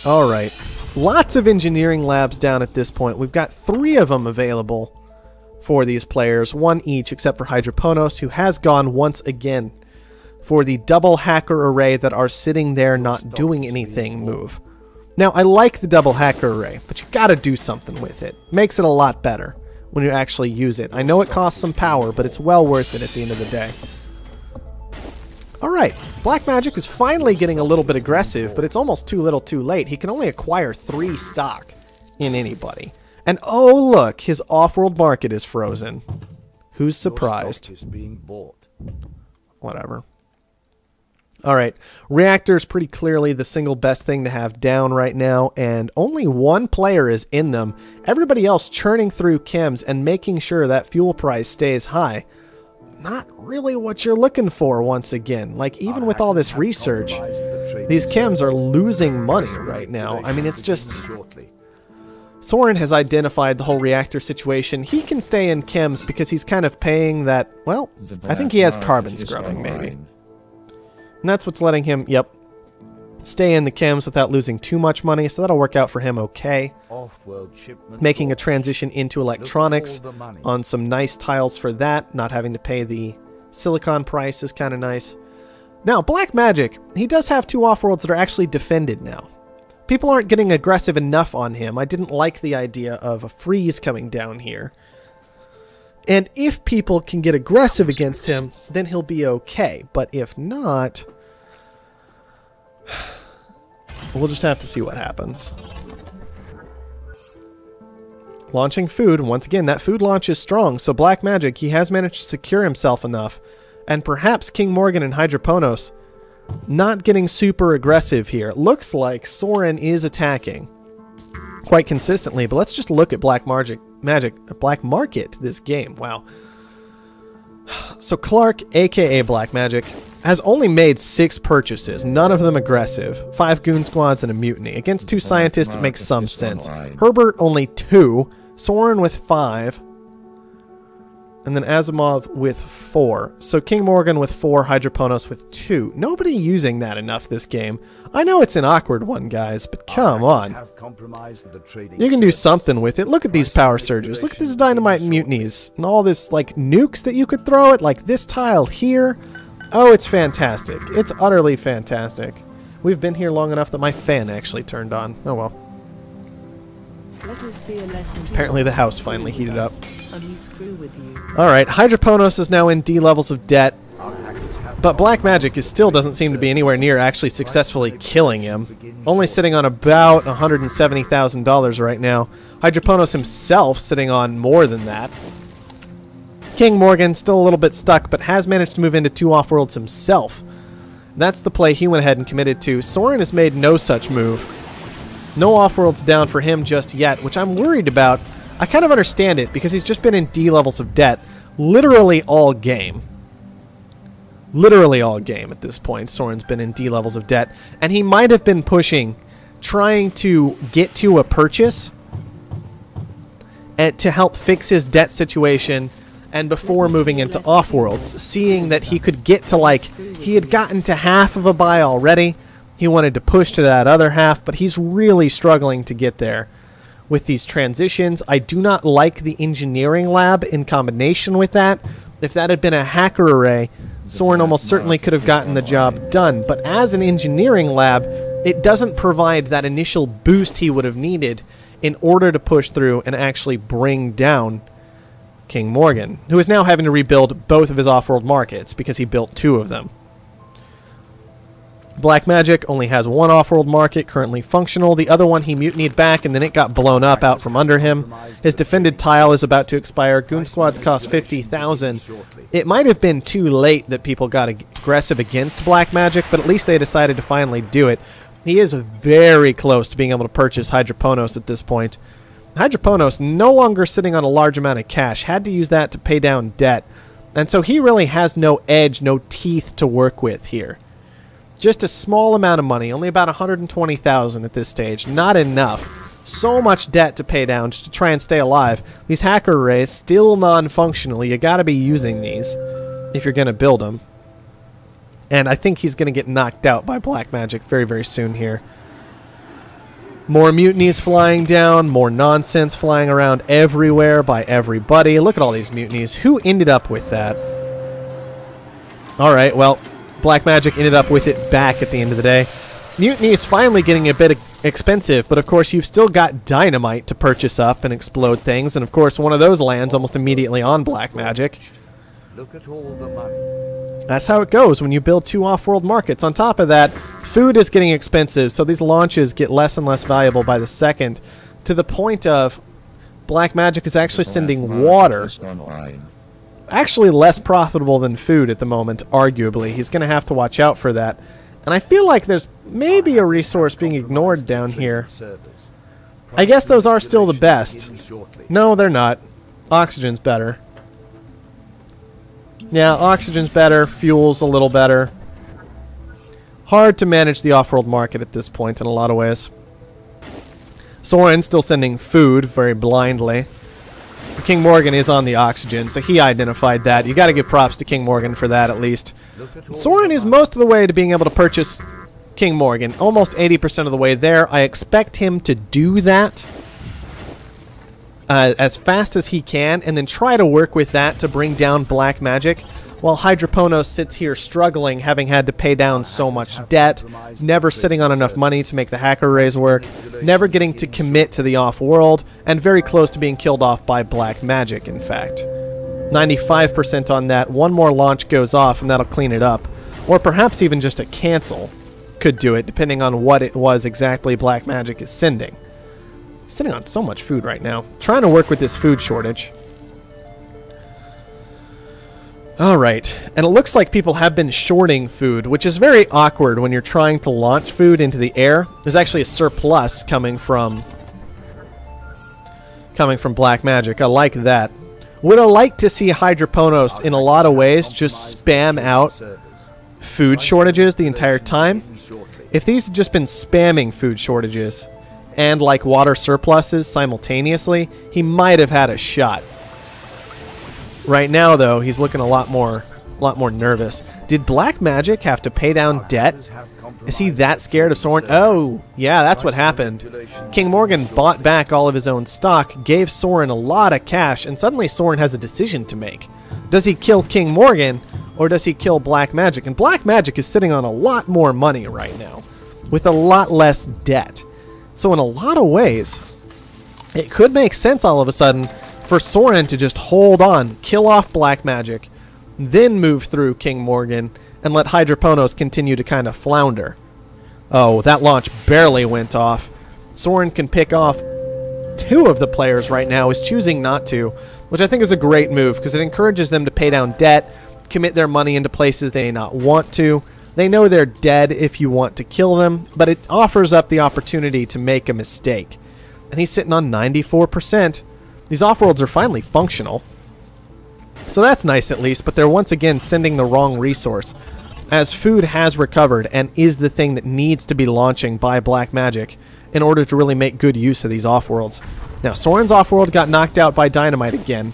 Speaker 1: Alright. Lots of engineering labs down at this point. We've got 3 of them available for these players. 1 each except for Hydroponos, who has gone once again for the double hacker array that are sitting there not doing anything move. Now, I like the double hacker array, but you gotta do something with it. Makes it a lot better when you actually use it. I know it costs some power, but it's well worth it at the end of the day. Alright, Black Magic is finally getting a little bit aggressive, but it's almost too little too late. He can only acquire 3 stock in anybody. And oh look, his off-world market is frozen. Who's surprised? Whatever. Alright, reactors pretty clearly the single best thing to have down right now, and only 1 player is in them. Everybody else churning through chems and making sure that fuel price stays high. Not really what you're looking for once again. Like, even with all this research, these chems are losing money right now. I mean, it's just... Soren has identified the whole reactor situation. He can stay in chems because he's kind of paying that... well, I think he has carbon scrubbing, maybe. And that's what's letting him, yep, stay in the chems without losing too much money, so that'll work out for him okay. Making a transition into electronics on some nice tiles for that, not having to pay the silicon price is kind of nice. Now, Black Magic, he does have 2 off-worlds that are actually defended now. People aren't getting aggressive enough on him. I didn't like the idea of a freeze coming down here. And if people can get aggressive against him, then he'll be okay. But if not, we'll just have to see what happens. Launching food. Once again, that food launch is strong. So Black Magic, he has managed to secure himself enough. And perhaps King Morgan and Hydroponos not getting super aggressive here. Looks like Soren is attacking quite consistently. But let's just look at Black Magic this game. Wow. So Clark, aka Black Magic, has only made 6 purchases, none of them aggressive. 5 goon squads and a mutiny. Against 2 scientists, it makes some sense. Herbert, only 2. Soren with 5. And then Asimov with 4. So King Morgan with 4, Hydroponos with 2. Nobody using that enough this game. I know it's an awkward one, guys, but come on. You can do something with it. Look at these power surges. Look at these dynamite mutinies. And all this, like, nukes that you could throw at, like, this tile here. Oh, it's fantastic. It's utterly fantastic. We've been here long enough that my fan actually turned on. Oh, well. Apparently the house finally heated up. Alright, Hydroponos is now in D levels of debt. But Black Magic still doesn't seem to be anywhere near actually successfully killing him. Only sitting on about $170,000 right now. Hydroponos himself sitting on more than that. King Morgan still a little bit stuck, but has managed to move into 2 off-worlds himself. That's the play he went ahead and committed to. Soren has made no such move. No off-worlds down for him just yet, which I'm worried about. I kind of understand it, because he's just been in D levels of debt literally all game. Literally all game at this point. Soren's been in D levels of debt, and he might have been pushing, trying to get to a purchase and to help fix his debt situation, and before moving into Offworlds, seeing that he could get to, like, he had gotten to half of a buy already. He wanted to push to that other half, but he's really struggling to get there with these transitions. I do not like the engineering lab in combination with that. If that had been a hacker array, Soren almost certainly could have gotten the job done. But as an engineering lab, it doesn't provide that initial boost he would have needed in order to push through and actually bring down King Morgan, who is now having to rebuild both of his off-world markets because he built 2 of them. Black Magic only has 1 off-world market currently functional. The other one he mutinied back and then it got blown up out from under him. His defended tile is about to expire. Goon squads cost 50,000. It might have been too late that people got aggressive against Black Magic, but at least they decided to finally do it. He is very close to being able to purchase Hydroponos at this point. Hydroponos no longer sitting on a large amount of cash, had to use that to pay down debt. And so he really has no edge, no teeth to work with here. Just a small amount of money, only about 120,000 at this stage. Not enough. So much debt to pay down just to try and stay alive. These hacker arrays, still non-functional. You gotta be using these if you're gonna build them. And I think he's gonna get knocked out by Black Magic very, very soon here. More mutinies flying down, more nonsense flying around everywhere by everybody. Look at all these mutinies. Who ended up with that? Alright, well, Black Magic ended up with it back at the end of the day. Mutiny is finally getting a bit expensive, but of course you've still got dynamite to purchase up and explode things, and of course one of those lands almost immediately on Black Magic.
Speaker 3: Look at all the money.
Speaker 1: That's how it goes when you build 2 off-world markets. On top of that, food is getting expensive, so these launches get less and less valuable by the second, to the point of Black Magic is actually sending water. Actually less profitable than food at the moment, arguably. He's going to have to watch out for that. And I feel like there's maybe a resource being ignored down here. I guess those are still the best. No, they're not. Oxygen's better. Yeah, oxygen's better. Fuel's a little better. Hard to manage the off-world market at this point in a lot of ways. Soren's still sending food very blindly. King Morgan is on the oxygen, so he identified that. You got to give props to King Morgan for that, at least. Soren is most of the way to being able to purchase King Morgan. Almost 80% of the way there. I expect him to do that as fast as he can, and then try to work with that to bring down Black Magic, while Hydroponos sits here struggling, having had to pay down so much debt, never sitting on enough money to make the hacker arrays work, never getting to commit to the off-world, and very close to being killed off by Black Magic, in fact. 95% on that. One more launch goes off, and that'll clean it up. Or perhaps even just a cancel could do it, depending on what it was exactly Black Magic is sending. He's sitting on so much food right now. Trying to work with this food shortage. Alright, and it looks like people have been shorting food, which is very awkward when you're trying to launch food into the air. There's actually a surplus coming from Black Magic. I like that. Would have liked to see Hydroponos in a lot of ways just spam out food shortages the entire time. If these had just been spamming food shortages and like water surpluses simultaneously, he might have had a shot. Right now, though, he's looking a lot more nervous. Did Black Magic have to pay down debt? Is he that scared of Soren? Oh, yeah, that's what happened. King Morgan bought back all of his own stock, gave Soren a lot of cash, and suddenly Soren has a decision to make. Does he kill King Morgan, or does he kill Black Magic? And Black Magic is sitting on a lot more money right now, with a lot less debt. So in a lot of ways, it could make sense all of a sudden for Soren to just hold on, kill off Black Magic, then move through King Morgan, and let Hydroponos continue to kind of flounder. Oh, that launch barely went off. Soren can pick off 2 of the players right now. He's choosing not to, which I think is a great move, because it encourages them to pay down debt, commit their money into places they may not want to. They know they're dead if you want to kill them, but it offers up the opportunity to make a mistake. And he's sitting on 94%. These off-worlds are finally functional. So that's nice at least, but they're once again sending the wrong resource, as food has recovered and is the thing that needs to be launching by Black Magic in order to really make good use of these off-worlds. Now, Soren's off-world got knocked out by dynamite again.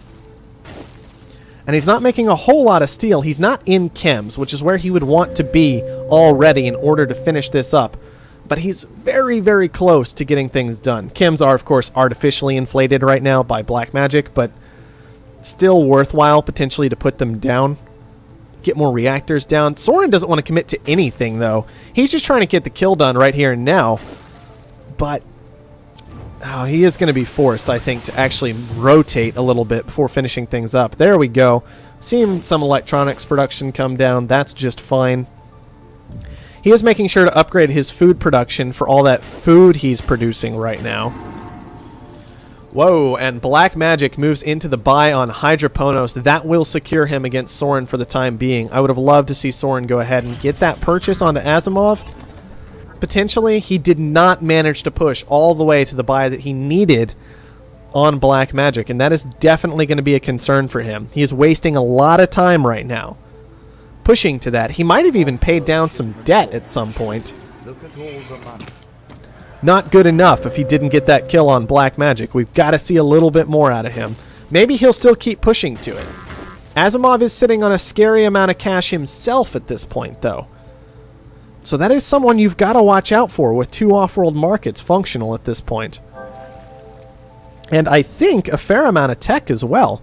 Speaker 1: And he's not making a whole lot of steel. He's not in chems, which is where he would want to be already in order to finish this up. but he's very, very close to getting things done. Chems are, of course, artificially inflated right now by black magic, but still worthwhile potentially to put them down. Get more reactors down. Soren doesn't want to commit to anything, though. He's just trying to get the kill done right here and now. But he is going to be forced, I think, to actually rotate a little bit before finishing things up. There we go. Seeing some electronics production come down. That's just fine. He is making sure to upgrade his food production for all that food he's producing right now. Whoa, and black magic moves into the buy on Hydroponos. That will secure him against Soren for the time being. I would have loved to see Soren go ahead and get that purchase onto Asimov. Potentially, he did not manage to push all the way to the buy that he needed on black magic, and that is definitely going to be a concern for him. He is wasting a lot of time right now pushing to that. He might have even paid down some debt at some point.
Speaker 3: Look at all the money.
Speaker 1: Not good enough if he didn't get that kill on black magic. We've got to see a little bit more out of him. Maybe he'll still keep pushing to it. Asimov is sitting on a scary amount of cash himself at this point, though. So that is someone you've got to watch out for with 2 off-world markets functional at this point. And I think a fair amount of tech as well.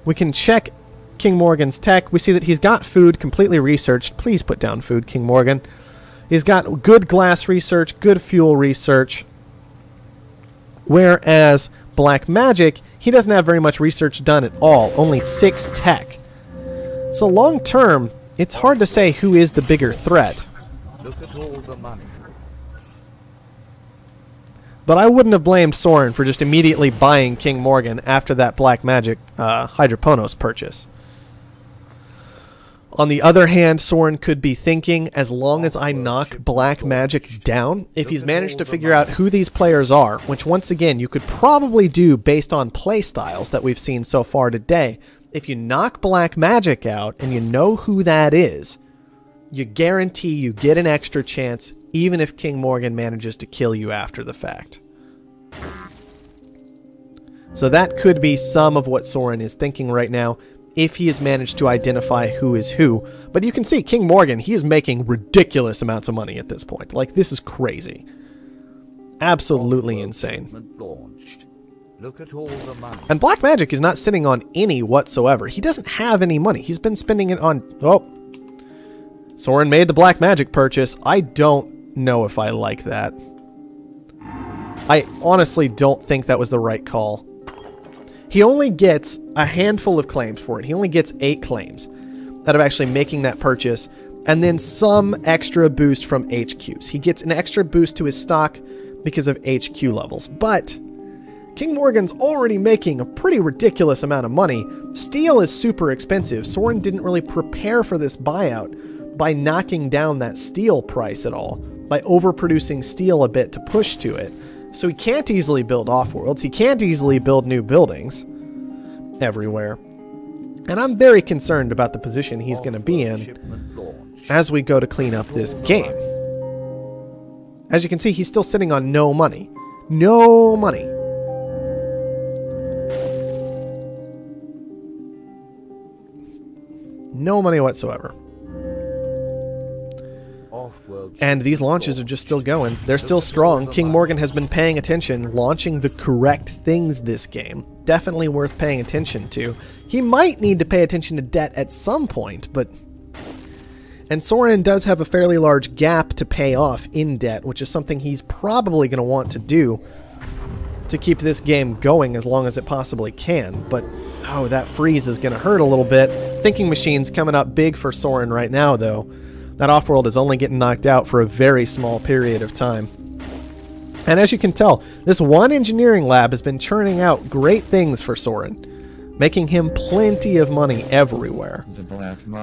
Speaker 1: We can check King Morgan's tech. We see that he's got food completely researched. Please put down food, King Morgan. He's got good glass research, good fuel research. Whereas black magic, he doesn't have very much research done at all. Only 6 tech. So long term, it's hard to say who is the bigger threat.
Speaker 3: Look at all the money.
Speaker 1: But I wouldn't have blamed Soren for just immediately buying King Morgan after that black magic Hydroponos purchase. On the other hand, Soren could be thinking, as long as I knock black magic down, if he's managed to figure out who these players are, which once again you could probably do based on play styles that we've seen so far today, if you knock black magic out and you know who that is, you guarantee you get an extra chance even if King Morgan manages to kill you after the fact. So that could be some of what Soren is thinking right now, if he has managed to identify who is who. But you can see King Morgan, he is making ridiculous amounts of money at this point. Like, this is crazy. Absolutely insane.
Speaker 3: Launched. Look at all the money.
Speaker 1: And black magic is not sitting on any whatsoever. He doesn't have any money. He's been spending it on... Oh. Soren made the black magic purchase. I don't know if I like that. I honestly don't think that was the right call. He only gets a handful of claims for it. He only gets 8 claims out of actually making that purchase, and then some extra boost from HQs. He gets an extra boost to his stock because of HQ levels. But King Morgan's already making a pretty ridiculous amount of money. Steel is super expensive. Soren didn't really prepare for this buyout by knocking down that steel price at all, by overproducing steel a bit to push to it. So he can't easily build off-worlds. He can't easily build new buildings everywhere. And I'm very concerned about the position he's going to be in as we go to clean up this game. As you can see, he's still sitting on no money. No money. No money whatsoever. And these launches are just still going. They're still strong. King Morgan has been paying attention, launching the correct things this game. Definitely worth paying attention to. He might need to pay attention to debt at some point, but... And Soren does have a fairly large gap to pay off in debt, which is something he's probably going to want to do to keep this game going as long as it possibly can. But, oh, that freeze is going to hurt a little bit. Thinking Machine's coming up big for Soren right now, though. That off-world is only getting knocked out for a very small period of time. And as you can tell, this one engineering lab has been churning out great things for Soren, making him plenty of money everywhere.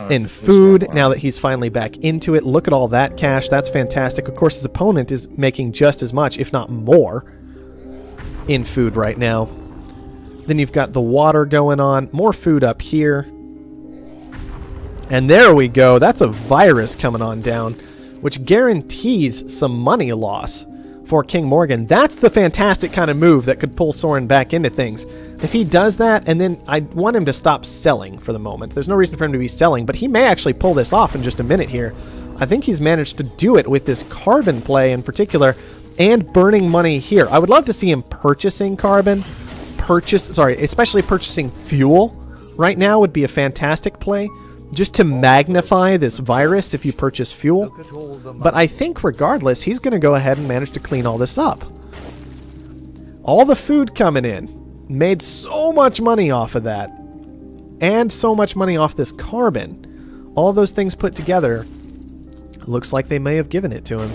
Speaker 1: In food, now that he's finally back into it, look at all that cash. That's fantastic. Of course, his opponent is making just as much, if not more, in food right now. Then you've got the water going on, more food up here. And there we go. That's a virus coming on down, which guarantees some money loss for King Morgan. That's the fantastic kind of move that could pull Soren back into things. If he does that, and then I want him to stop selling for the moment. There's no reason for him to be selling, but he may actually pull this off in just a minute here. I think he's managed to do it with this carbon play in particular and burning money here. I would love to see him purchasing carbon. Especially purchasing fuel right now would be a fantastic play. Just to magnify this virus if you purchase fuel. But I think regardless, he's going to go ahead and manage to clean all this up. All the food coming in. Made so much money off of that. And so much money off this carbon. All those things put together, looks like they may have given it to him.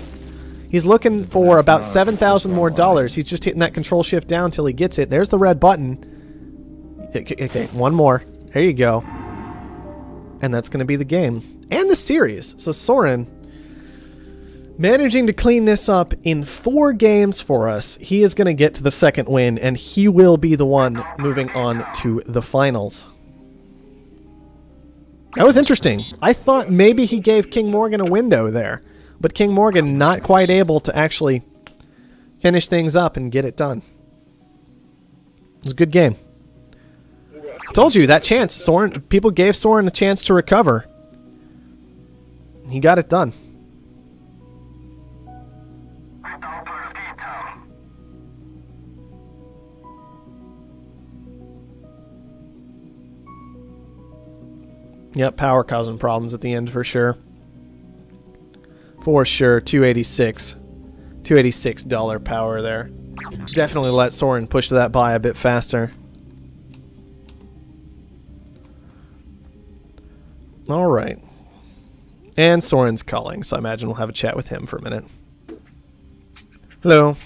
Speaker 1: He's looking for about $7,000 more dollars. He's just hitting that control shift down till he gets it. There's the red button. Okay, one more. There you go. And that's going to be the game. And the series. So Soren managing to clean this up in 4 games for us. He is going to get to the second win, and he will be the one moving on to the finals. That was interesting. I thought maybe he gave King Morgan a window there. But King Morgan not quite able to actually finish things up and get it done. It was a good game. Told you, that chance, Soren, people gave Soren a chance to recover. He got it done. Yep, power causing problems at the end for sure. For sure, 286. $286 power there. Definitely let Soren push that by a bit faster. Alright. And Soren's calling, so I imagine we'll have a chat with him for a minute. Hello.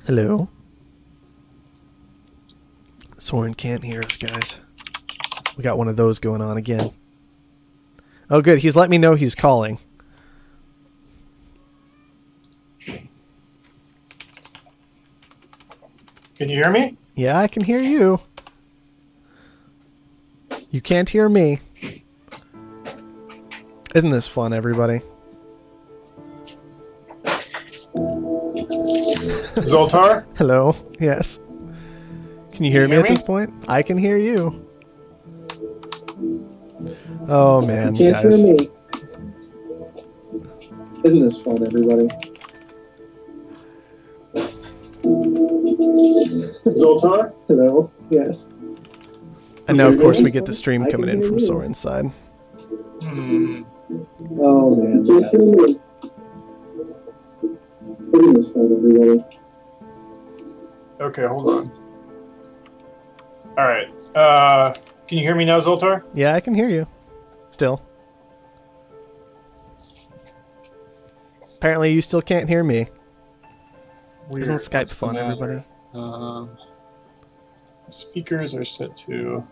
Speaker 1: Hello. Soren can't hear us, guys. We got one of those going on again. Oh, good. He's let me know he's calling.
Speaker 5: Can you hear me?
Speaker 1: Yeah, I can hear you. You can't hear me. Isn't this fun, everybody?
Speaker 5: Zoltar?
Speaker 1: Hello. Yes. Can you hear me at this point? I can hear you. Oh man,
Speaker 6: You can't
Speaker 1: guys.
Speaker 6: hear me. Isn't this fun, everybody?
Speaker 5: Zoltar?
Speaker 6: Hello? Yes.
Speaker 1: I know, of course, we
Speaker 6: me?
Speaker 1: get the stream
Speaker 6: I
Speaker 1: coming
Speaker 6: can
Speaker 1: in
Speaker 6: hear
Speaker 1: from
Speaker 6: you.
Speaker 1: Soren's side.
Speaker 6: Oh man, yes. Isn't this fun, everybody?
Speaker 5: Okay, hold on. Alright. Can you hear me now, Zoltar?
Speaker 1: Yeah, I can hear you. Still. Apparently you still can't hear me.
Speaker 5: Weird.
Speaker 1: Isn't Skype
Speaker 5: What's the
Speaker 1: fun,
Speaker 5: matter?
Speaker 1: everybody?
Speaker 5: Speakers are set to...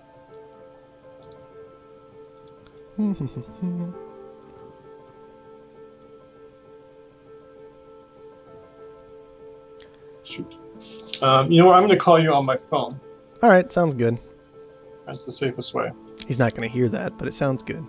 Speaker 5: Shoot. You know what? I'm going to call you on my phone.
Speaker 1: Alright, sounds good.
Speaker 5: That's the safest way.
Speaker 1: He's not going to hear that, but it sounds good.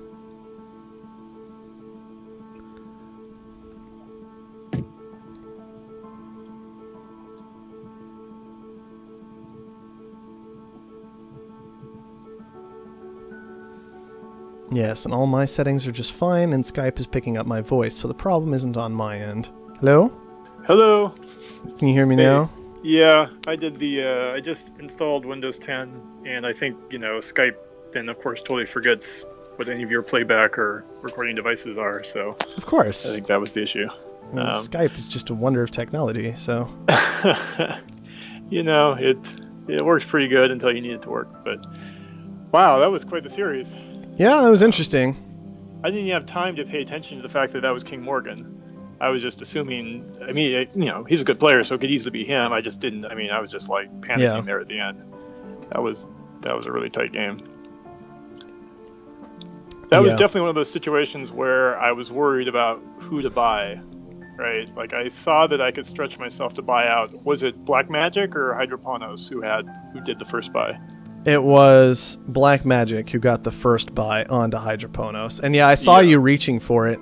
Speaker 1: Yes, and all my settings are just fine, and Skype is picking up my voice, so the problem isn't on my end. Hello?
Speaker 7: Hello.
Speaker 1: Can you hear me now?
Speaker 7: Yeah, I did the. I just installed Windows 10, and I think Skype then of course totally forgets what any of your playback or recording devices are. So
Speaker 1: Of course.
Speaker 7: I think that was the issue.
Speaker 1: Well, Skype is just a wonder of technology, so...
Speaker 7: it works pretty good until you need it to work. But wow, that was quite the series.
Speaker 1: Yeah, that was interesting.
Speaker 7: I didn't even have time to pay attention to the fact that was King Morgan. I was just assuming. I mean, he's a good player, so it could easily be him. I just didn't. I mean, I was just like panicking there at the end. That was a really tight game. That was definitely one of those situations where I was worried about who to buy. Right, like I saw that I could stretch myself to buy out. Was it Black Magic or Hydroponos who did the first buy?
Speaker 1: It was Black Magic who got the first buy onto Hydroponos. And yeah, I saw you reaching for it.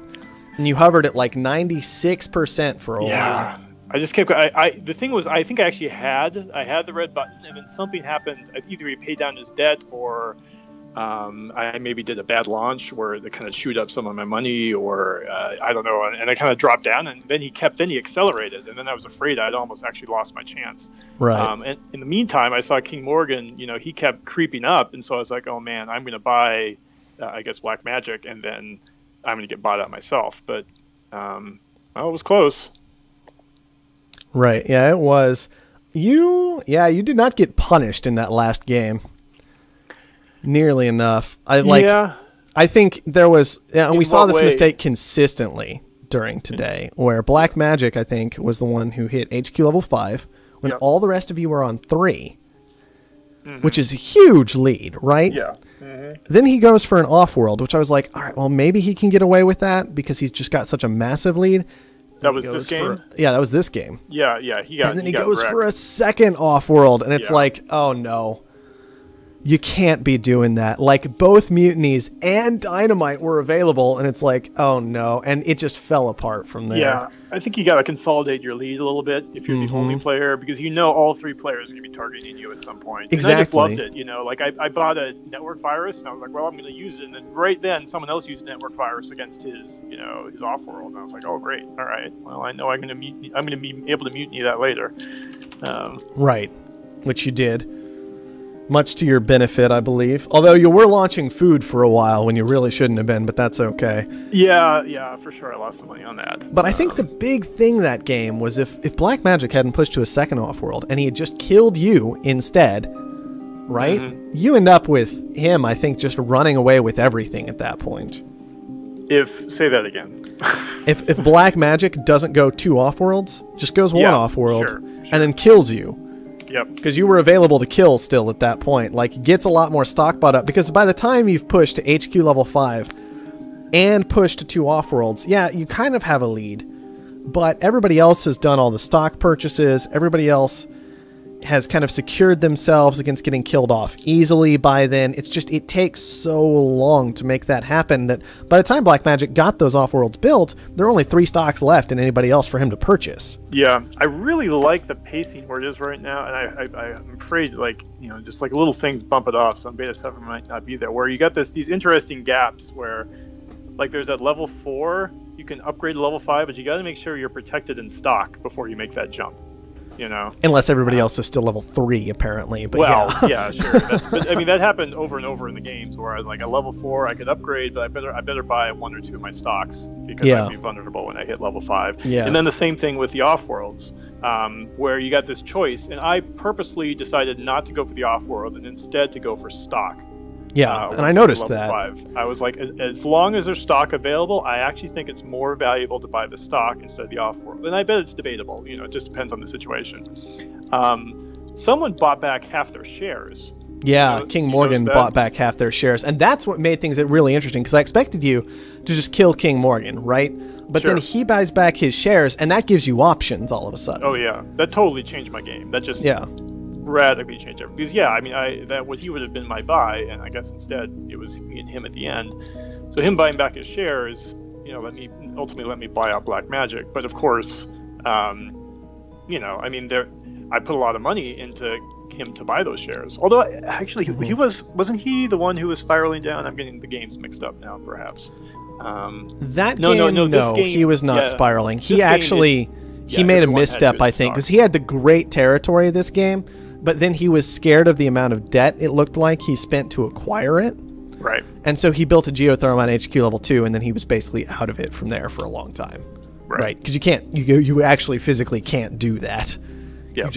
Speaker 1: And you hovered at like 96% for a while.
Speaker 7: I just kept. The thing was, I think I actually had the red button, and then something happened. Either he paid down his debt, or I maybe did a bad launch where they kind of chewed up some of my money, or I don't know, and I kind of dropped down, and then he accelerated, and then I was afraid I'd almost actually lost my chance.
Speaker 1: Right.
Speaker 7: And in the meantime, I saw King Morgan, he kept creeping up, and so I was like, oh man, I'm going to buy, I guess, Black Magic, and then I'm going to get bought out myself. But well, it was close.
Speaker 1: Right. Yeah, it was. You did not get punished in that last game nearly enough. I think there was, and we saw this mistake consistently during today, where Black Magic, I think, was the one who hit HQ level 5 when all the rest of you were on 3, which is a huge lead, right?
Speaker 7: Yeah.
Speaker 1: Then he goes for an Offworld, which I was like, all right, well, maybe he can get away with that because he's just got such a massive lead.
Speaker 7: That was this game?
Speaker 1: Yeah, that was this game.
Speaker 7: Yeah.
Speaker 1: And then he goes for a second Offworld, and it's like, oh no. You can't be doing that. Like, both Mutinies and Dynamite were available, and it's like, oh no. And it just fell apart from there.
Speaker 7: Yeah, I think you got to consolidate your lead a little bit if you're the only player, because all 3 players are going to be targeting you at some point.
Speaker 1: Exactly.
Speaker 7: And I just loved it, Like, I bought a network virus, and I was like, well, I'm going to use it. And then right then, someone else used network virus against his, his Offworld. And I was like, oh, great. All right. Well, I know I'm going to be able to mutiny that later.
Speaker 1: Right. Which you did. Much to your benefit, I believe. Although you were launching food for a while when you really shouldn't have been, but that's okay.
Speaker 7: Yeah, for sure. I lost some money on that.
Speaker 1: But I think the big thing that game was if Black Magic hadn't pushed to a second Offworld and he had just killed you instead, right? You end up with him, I think, just running away with everything at that point.
Speaker 7: Say that again.
Speaker 1: if Black Magic doesn't go 2 Offworlds, just goes 1 Offworld,
Speaker 7: sure.
Speaker 1: and then kills you.
Speaker 7: Yep.
Speaker 1: Because you were available to kill still at that point. Like, gets a lot more stock bought up. Because by the time you've pushed to HQ level 5 and pushed to 2 Offworlds, yeah, you kind of have a lead. But everybody else has done all the stock purchases. Everybody else has kind of secured themselves against getting killed off easily by then. It's just, it takes so long to make that happen that by the time Black Magic got those Offworlds built, there are only 3 stocks left and anybody else for him to purchase.
Speaker 7: Yeah, I really like the pacing where it is right now, and I'm afraid, just like little things bump it off, so Beta 7 might not be there, where you got these interesting gaps where, like, there's at level 4, you can upgrade to level 5, but you got to make sure you're protected in stock before you make that jump.
Speaker 1: Unless everybody else is still level 3, apparently. But
Speaker 7: yeah, sure. But, I mean, that happened over and over in the games where I was like, at level 4, I could upgrade, but I better buy 1 or 2 of my stocks because I'd be vulnerable when I hit level 5.
Speaker 1: Yeah.
Speaker 7: And then the same thing with the Offworlds, where you got this choice, and I purposely decided not to go for the Offworld and instead to go for stock.
Speaker 1: Yeah, and I noticed that.
Speaker 7: 5. I was like, as long as there's stock available, I actually think it's more valuable to buy the stock instead of the Offworld. And I bet it's debatable. It just depends on the situation. Someone bought back half their shares.
Speaker 1: Yeah, King Morgan bought back half their shares. And that's what made things really interesting, because I expected you to just kill King Morgan, right? But then he buys back his shares, and that gives you options all of a sudden.
Speaker 7: Oh, yeah. That totally changed my game. That just... radically change everything. Because I mean, he would have been my buy, and I guess instead it was me and him at the end. So him buying back his shares, ultimately let me buy out Black Magic. But of course, I mean, I put a lot of money into him to buy those shares. Although actually, he wasn't he the one who was spiraling down? I'm getting the games mixed up now, perhaps.
Speaker 1: No, he was not spiraling. He actually he made a misstep, I think, because he had the great territory this game. But then he was scared of the amount of debt it looked like he spent to acquire it.
Speaker 7: Right.
Speaker 1: And so he built a geotherm on HQ level 2, and then he was basically out of it from there for a long time. Right. Because you actually physically can't do that. Yeah. You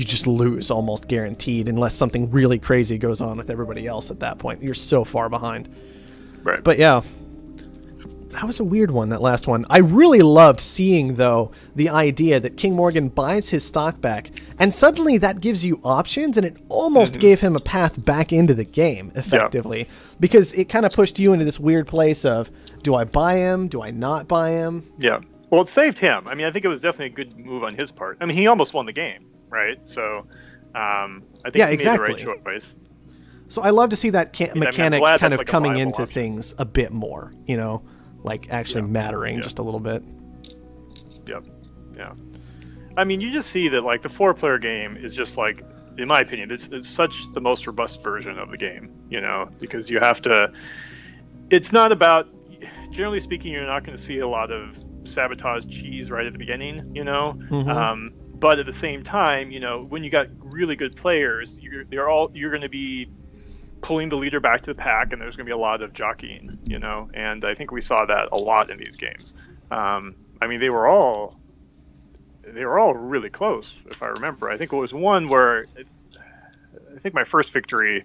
Speaker 1: just lose almost guaranteed unless something really crazy goes on with everybody else at that point. You're so far behind.
Speaker 7: Right.
Speaker 1: But yeah. That was a weird one, that last one. I really loved seeing, though, the idea that King Morgan buys his stock back, and suddenly that gives you options, and it almost gave him a path back into the game, effectively. Because it kind of pushed you into this weird place of, do I buy him? Do I not buy him?
Speaker 7: Yeah. Well, it saved him. I mean, I think it was definitely a good move on his part. I mean, he almost won the game, right? So, I think he made the right choice.
Speaker 1: So I love to see that mechanic kind of coming into things a bit more, like actually mattering just a little bit.
Speaker 7: Yep. Yeah. I mean, you just see that like the 4-player game is just like in my opinion, it's such the most robust version of the game, because you have to. It's not about. Generally speaking, you're not going to see a lot of sabotage cheese right at the beginning,
Speaker 1: Mm-hmm.
Speaker 7: But at the same time, when you got really good players, you're going to be pulling the leader back to the pack, and there's going to be a lot of jockeying, and I think we saw that a lot in these games. I mean, they were all really close, if I remember. I think it was one where I think my first victory,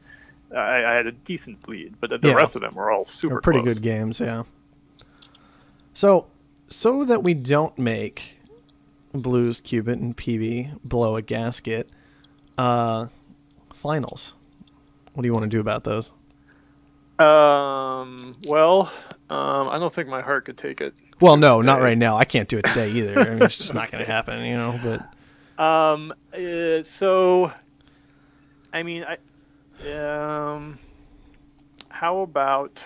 Speaker 7: I had a decent lead, but the rest of them were all super
Speaker 1: pretty
Speaker 7: close.
Speaker 1: good games, yeah. So that we don't make Blues, Cubit, and PB blow a gasket, finals. What do you want to do about those?
Speaker 7: Well, I don't think my heart could take it.
Speaker 1: Well, no, not right now. I can't do it today either. I mean, it's just not going to happen, But
Speaker 7: so, I mean, how about?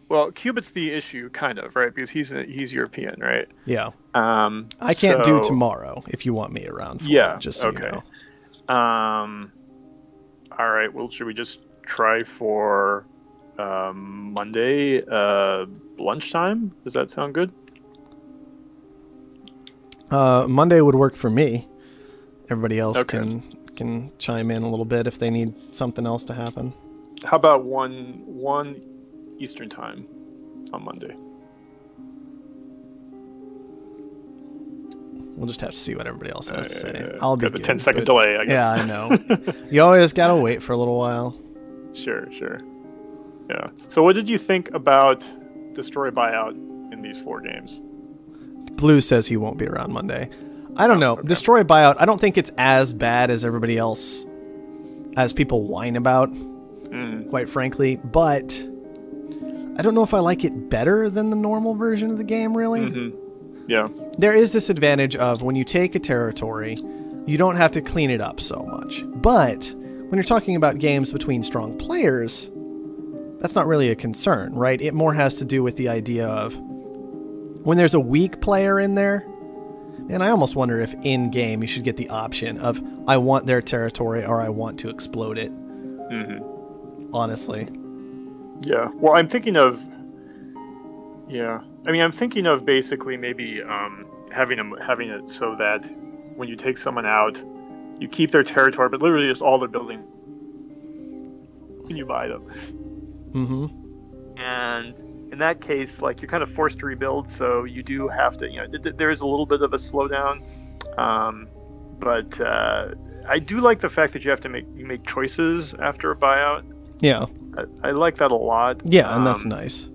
Speaker 7: Well, Cubit's the issue, kind of, right? Because he's European, right?
Speaker 1: Yeah. I can't do tomorrow if you want me around. Just so
Speaker 7: okay.
Speaker 1: You know.
Speaker 7: All right. Well, should we just try for Monday lunchtime? Does that sound good?
Speaker 1: Monday would work for me. Everybody else can chime in a little bit if they need something else to happen.
Speaker 7: How about one Eastern time on Monday?
Speaker 1: We'll just have to see what everybody else has to say. I'll be
Speaker 7: got the
Speaker 1: good,
Speaker 7: 10-second
Speaker 1: but-
Speaker 7: delay, I guess.
Speaker 1: Yeah, I know. You always gotta wait for a little while.
Speaker 7: Sure. Yeah. So what did you think about Destroy Buyout in these 4 games?
Speaker 1: Blue says he won't be around Monday. I don't know.
Speaker 7: Okay.
Speaker 1: Destroy Buyout, I don't think it's as bad as everybody else, as people whine about, quite frankly. But I don't know if I like it better than the normal version of the game, really.
Speaker 7: Mm-hmm. Yeah.
Speaker 1: There is this advantage of when you take a territory, you don't have to clean it up so much. But when you're talking about games between strong players, that's not really a concern, right? It more has to do with the idea of when there's a weak player in there, and I almost wonder if in-game you should get the option of I want their territory or I want to explode it.
Speaker 7: Mm-hmm.
Speaker 1: Honestly.
Speaker 7: Yeah. Well, I'm thinking of... Yeah. I mean, I'm thinking of basically maybe having it so that when you take someone out, you keep their territory, but literally just all their building when you buy them.
Speaker 1: Mm-hmm.
Speaker 7: And in that case, like, you're kind of forced to rebuild, so you do have to, there is a little bit of a slowdown. But I do like the fact that you have to make choices after a buyout.
Speaker 1: Yeah.
Speaker 7: I like that a lot.
Speaker 1: Yeah, and that's nice.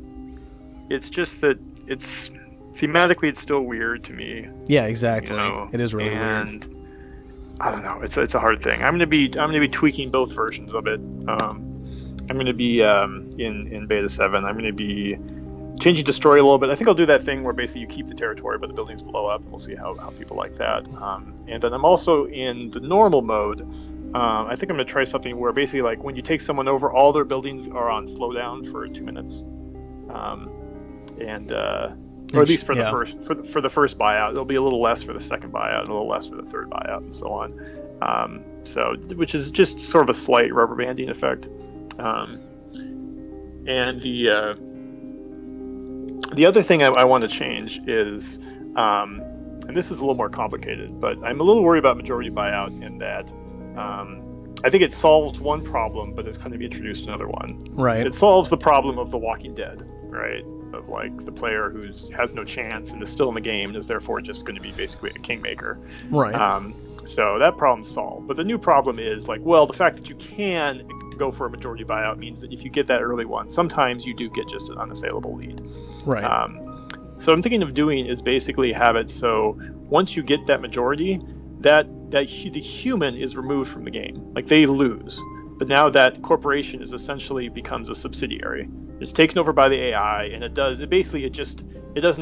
Speaker 7: It's just that it's thematically it's still weird to me.
Speaker 1: Yeah, exactly. It is really weird.
Speaker 7: And I don't know. It's a hard thing. I'm gonna be tweaking both versions of it. I'm gonna be in beta 7. I'm gonna be changing Destroy a little bit. I think I'll do that thing where basically you keep the territory, but the buildings blow up. We'll see how people like that. And then I'm also in the normal mode. I think I'm gonna try something where basically, like, when you take someone over, all their buildings are on slowdown for 2 minutes. Or at least for the first buyout. It'll be a little less for the second buyout, and a little less for the third buyout, and so on. So which is just sort of a slight rubber banding effect. And the other thing I want to change is, and this is a little more complicated, but I'm a little worried about majority buyout in that I think it solves one problem, but it's going to be introduced another one.
Speaker 1: Right.
Speaker 7: It solves the problem of The Walking Dead, right? Of, like, the player who has no chance and is still in the game and is therefore just going to be basically a kingmaker.
Speaker 1: Right.
Speaker 7: So that problem's solved. But the new problem is, like, well, the fact that you can go for a majority buyout means that if you get that early one, sometimes you do get just an unassailable lead.
Speaker 1: Right.
Speaker 7: So I'm thinking of doing is basically have it so once you get that majority, that the human is removed from the game. Like, they lose. But now that corporation is essentially becomes a subsidiary. It's taken over by the AI, and it doesn't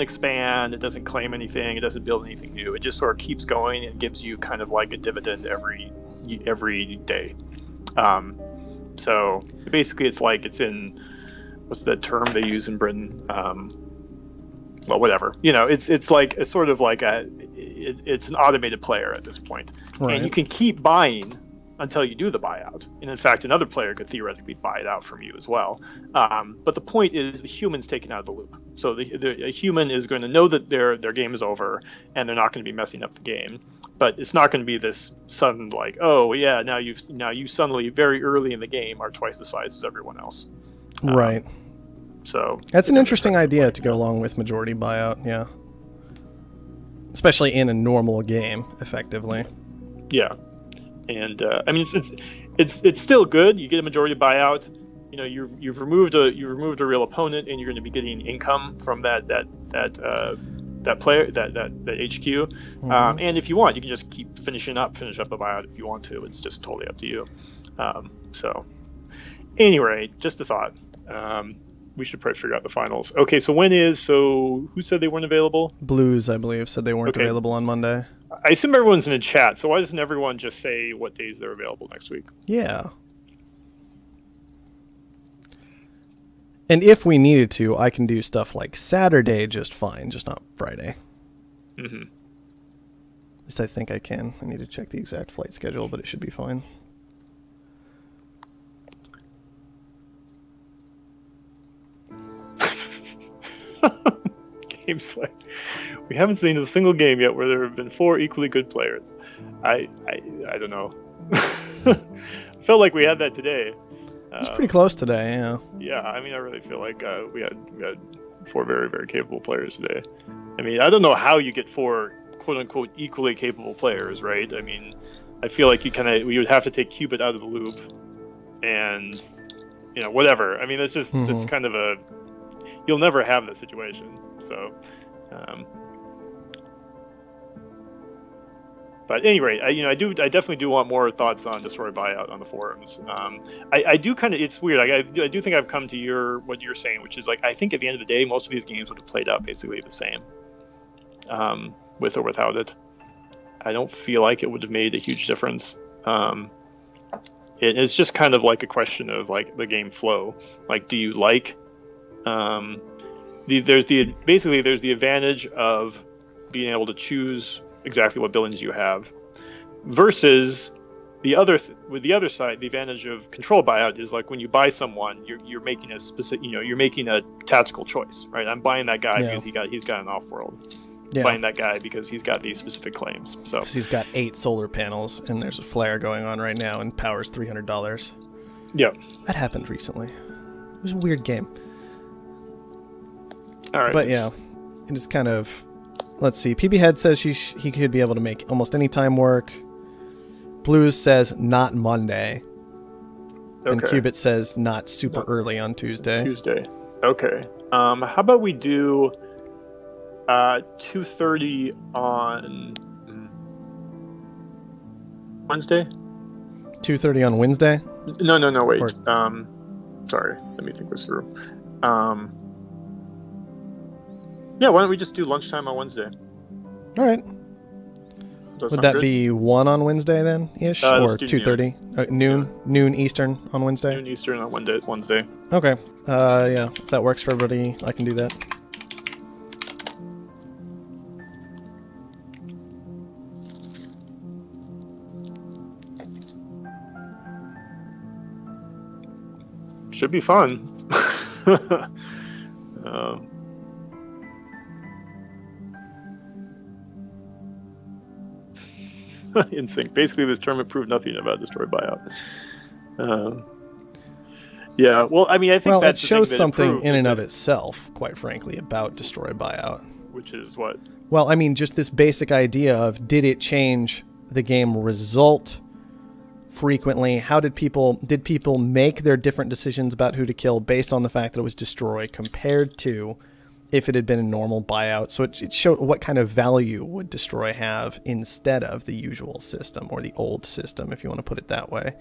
Speaker 7: expand, it doesn't claim anything, it doesn't build anything new. It just sort of keeps going and gives you kind of like a dividend every day. So basically, it's like it's in, what's the term they use in Britain? Well, whatever. It's like a sort of like it's an automated player at this point,
Speaker 1: Right.
Speaker 7: and you can keep buying until you do the buyout. And in fact, another player could theoretically buy it out from you as well. But the point is the human's taken out of the loop. So a human is going to know that their game is over, and they're not going to be messing up the game. But it's not going to be this sudden like, oh yeah, now you suddenly very early in the game are twice the size as everyone else.
Speaker 1: Right.
Speaker 7: So
Speaker 1: that's an interesting idea to go along with majority buyout. Yeah. Especially in a normal game, effectively.
Speaker 7: Yeah. And I mean, it's still good. You get a majority buyout. You know, you've removed a real opponent, and you're going to be getting income from that player, that HQ.
Speaker 1: Mm-hmm.
Speaker 7: And if you want, you can just keep finish up the buyout if you want to. It's just totally up to you. So, anyway, just a thought. We should probably figure out the finals. Okay, so who said they weren't available?
Speaker 1: Blues, I believe, said they weren't available on Monday.
Speaker 7: I assume everyone's in the chat, so why doesn't everyone just say what days they're available next week?
Speaker 1: Yeah. And if we needed to, I can do stuff like Saturday just fine, just not Friday.
Speaker 7: Mm-hmm.
Speaker 1: At least I think I can. I need to check the exact flight schedule, but it should be fine.
Speaker 7: Game Slay. We haven't seen a single game yet where there have been 4 equally good players. I don't know. I felt like we had that today.
Speaker 1: It's pretty close today, yeah.
Speaker 7: Yeah, I mean, I really feel like we had 4 very, very capable players today. I mean, I don't know how you get 4 quote-unquote equally capable players, right? I mean, I feel like we would have to take Cubit out of the loop and, you know, whatever. I mean, it's just, it's kind of you'll never have that situation, so... But at any rate, I definitely do want more thoughts on Destroy Buyout on the forums. I do kind of, it's weird. I do think I've come to what you're saying, which is like, I think at the end of the day, most of these games would have played out basically the same, with or without it. I don't feel like it would have made a huge difference. It's just kind of like a question of like the game flow. Like, do you like? There's the advantage of being able to choose exactly what buildings you have, versus the other side. The advantage of control buyout is like when you buy someone, you're making a specific, you're making a tactical choice, right? I'm buying that guy because he's got an Offworld. Yeah. Buying that guy because he's got these specific claims. So
Speaker 1: because he's got 8 solar panels and there's a flare going on right now and power's $300.
Speaker 7: Yeah,
Speaker 1: that happened recently. It was a weird game.
Speaker 7: All right,
Speaker 1: but yeah, it is kind of. Let's see. PB Head says he could be able to make almost any time work. Blues says not Monday. Okay. And Cubit says not super early on Tuesday.
Speaker 7: Okay. How about we do 2:30 on Wednesday?
Speaker 1: 2:30 on Wednesday?
Speaker 7: No, wait. Sorry. Let me think this through. Yeah, why don't we just do lunchtime on Wednesday?
Speaker 1: All right. Would that be 1 on Wednesday then, ish, or 2:30? Noon Eastern on Wednesday.
Speaker 7: Noon Eastern on Wednesday.
Speaker 1: Okay. Yeah, if that works for everybody, I can do that.
Speaker 7: Should be fun. In sync. Basically, this tournament proved nothing about Destroy Buyout. Yeah, well, I mean, I think
Speaker 1: it shows something in and of itself, quite frankly, about Destroy Buyout.
Speaker 7: Which is what?
Speaker 1: Well, I mean, just this basic idea of, did it change the game result frequently? How did people make their different decisions about who to kill based on the fact that it was Destroy compared to if it had been a normal buyout? So it showed what kind of value would Destroy have instead of the usual system, or the old system, if you want to put it that way.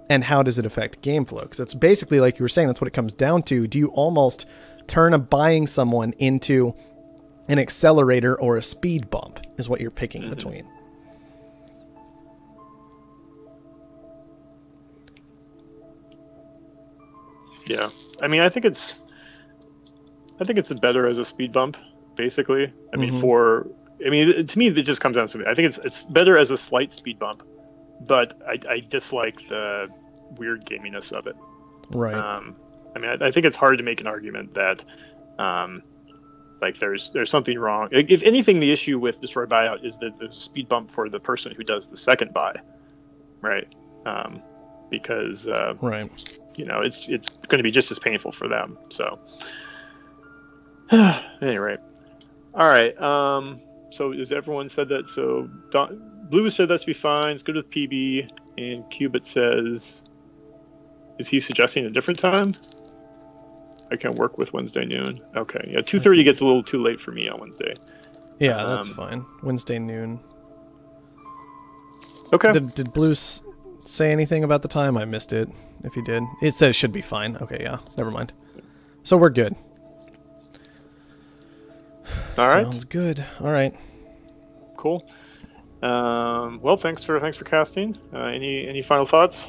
Speaker 1: And how does it affect game flow? Because it's basically, like you were saying, that's what it comes down to. Do you almost turn a buying someone into an accelerator or a speed bump, is what you're picking between.
Speaker 7: Yeah, I mean, I think it's better as a speed bump, basically. I mean, to me, it just comes down to, I think it's better as a slight speed bump but I dislike the weird gaminess of it.
Speaker 1: Right.
Speaker 7: I mean, I think it's hard to make an argument that, like, there's something wrong. If anything, the issue with Destroy Buyout is the speed bump for the person who does the second buy, right? Because
Speaker 1: right.
Speaker 7: you know, it's going to be just as painful for them. So, anyway, all right. So has everyone said that? So Blue said that's be fine. It's good with PB, and Cubit says, is he suggesting a different time? I can work with Wednesday noon. Okay, yeah, 2:30 gets a little too late for me on Wednesday.
Speaker 1: Yeah, that's fine. Wednesday noon.
Speaker 7: Okay.
Speaker 1: Did Blue say anything about the time? I missed it. If he did, it says should be fine. Okay, yeah, never mind. So we're good.
Speaker 7: All right.
Speaker 1: Sounds good. All right.
Speaker 7: Cool. Well, thanks for casting. Any final thoughts?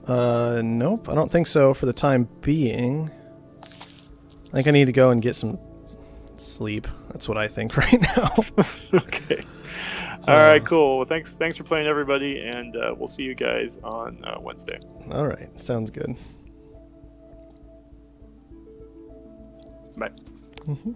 Speaker 1: Nope. I don't think so for the time being. I think I need to go and get some sleep. That's what I think right now.
Speaker 7: Okay. All right, cool. Well, thanks for playing, everybody, and we'll see you guys on Wednesday.
Speaker 1: All right. Sounds good.
Speaker 7: Bye.
Speaker 1: Mm-hmm.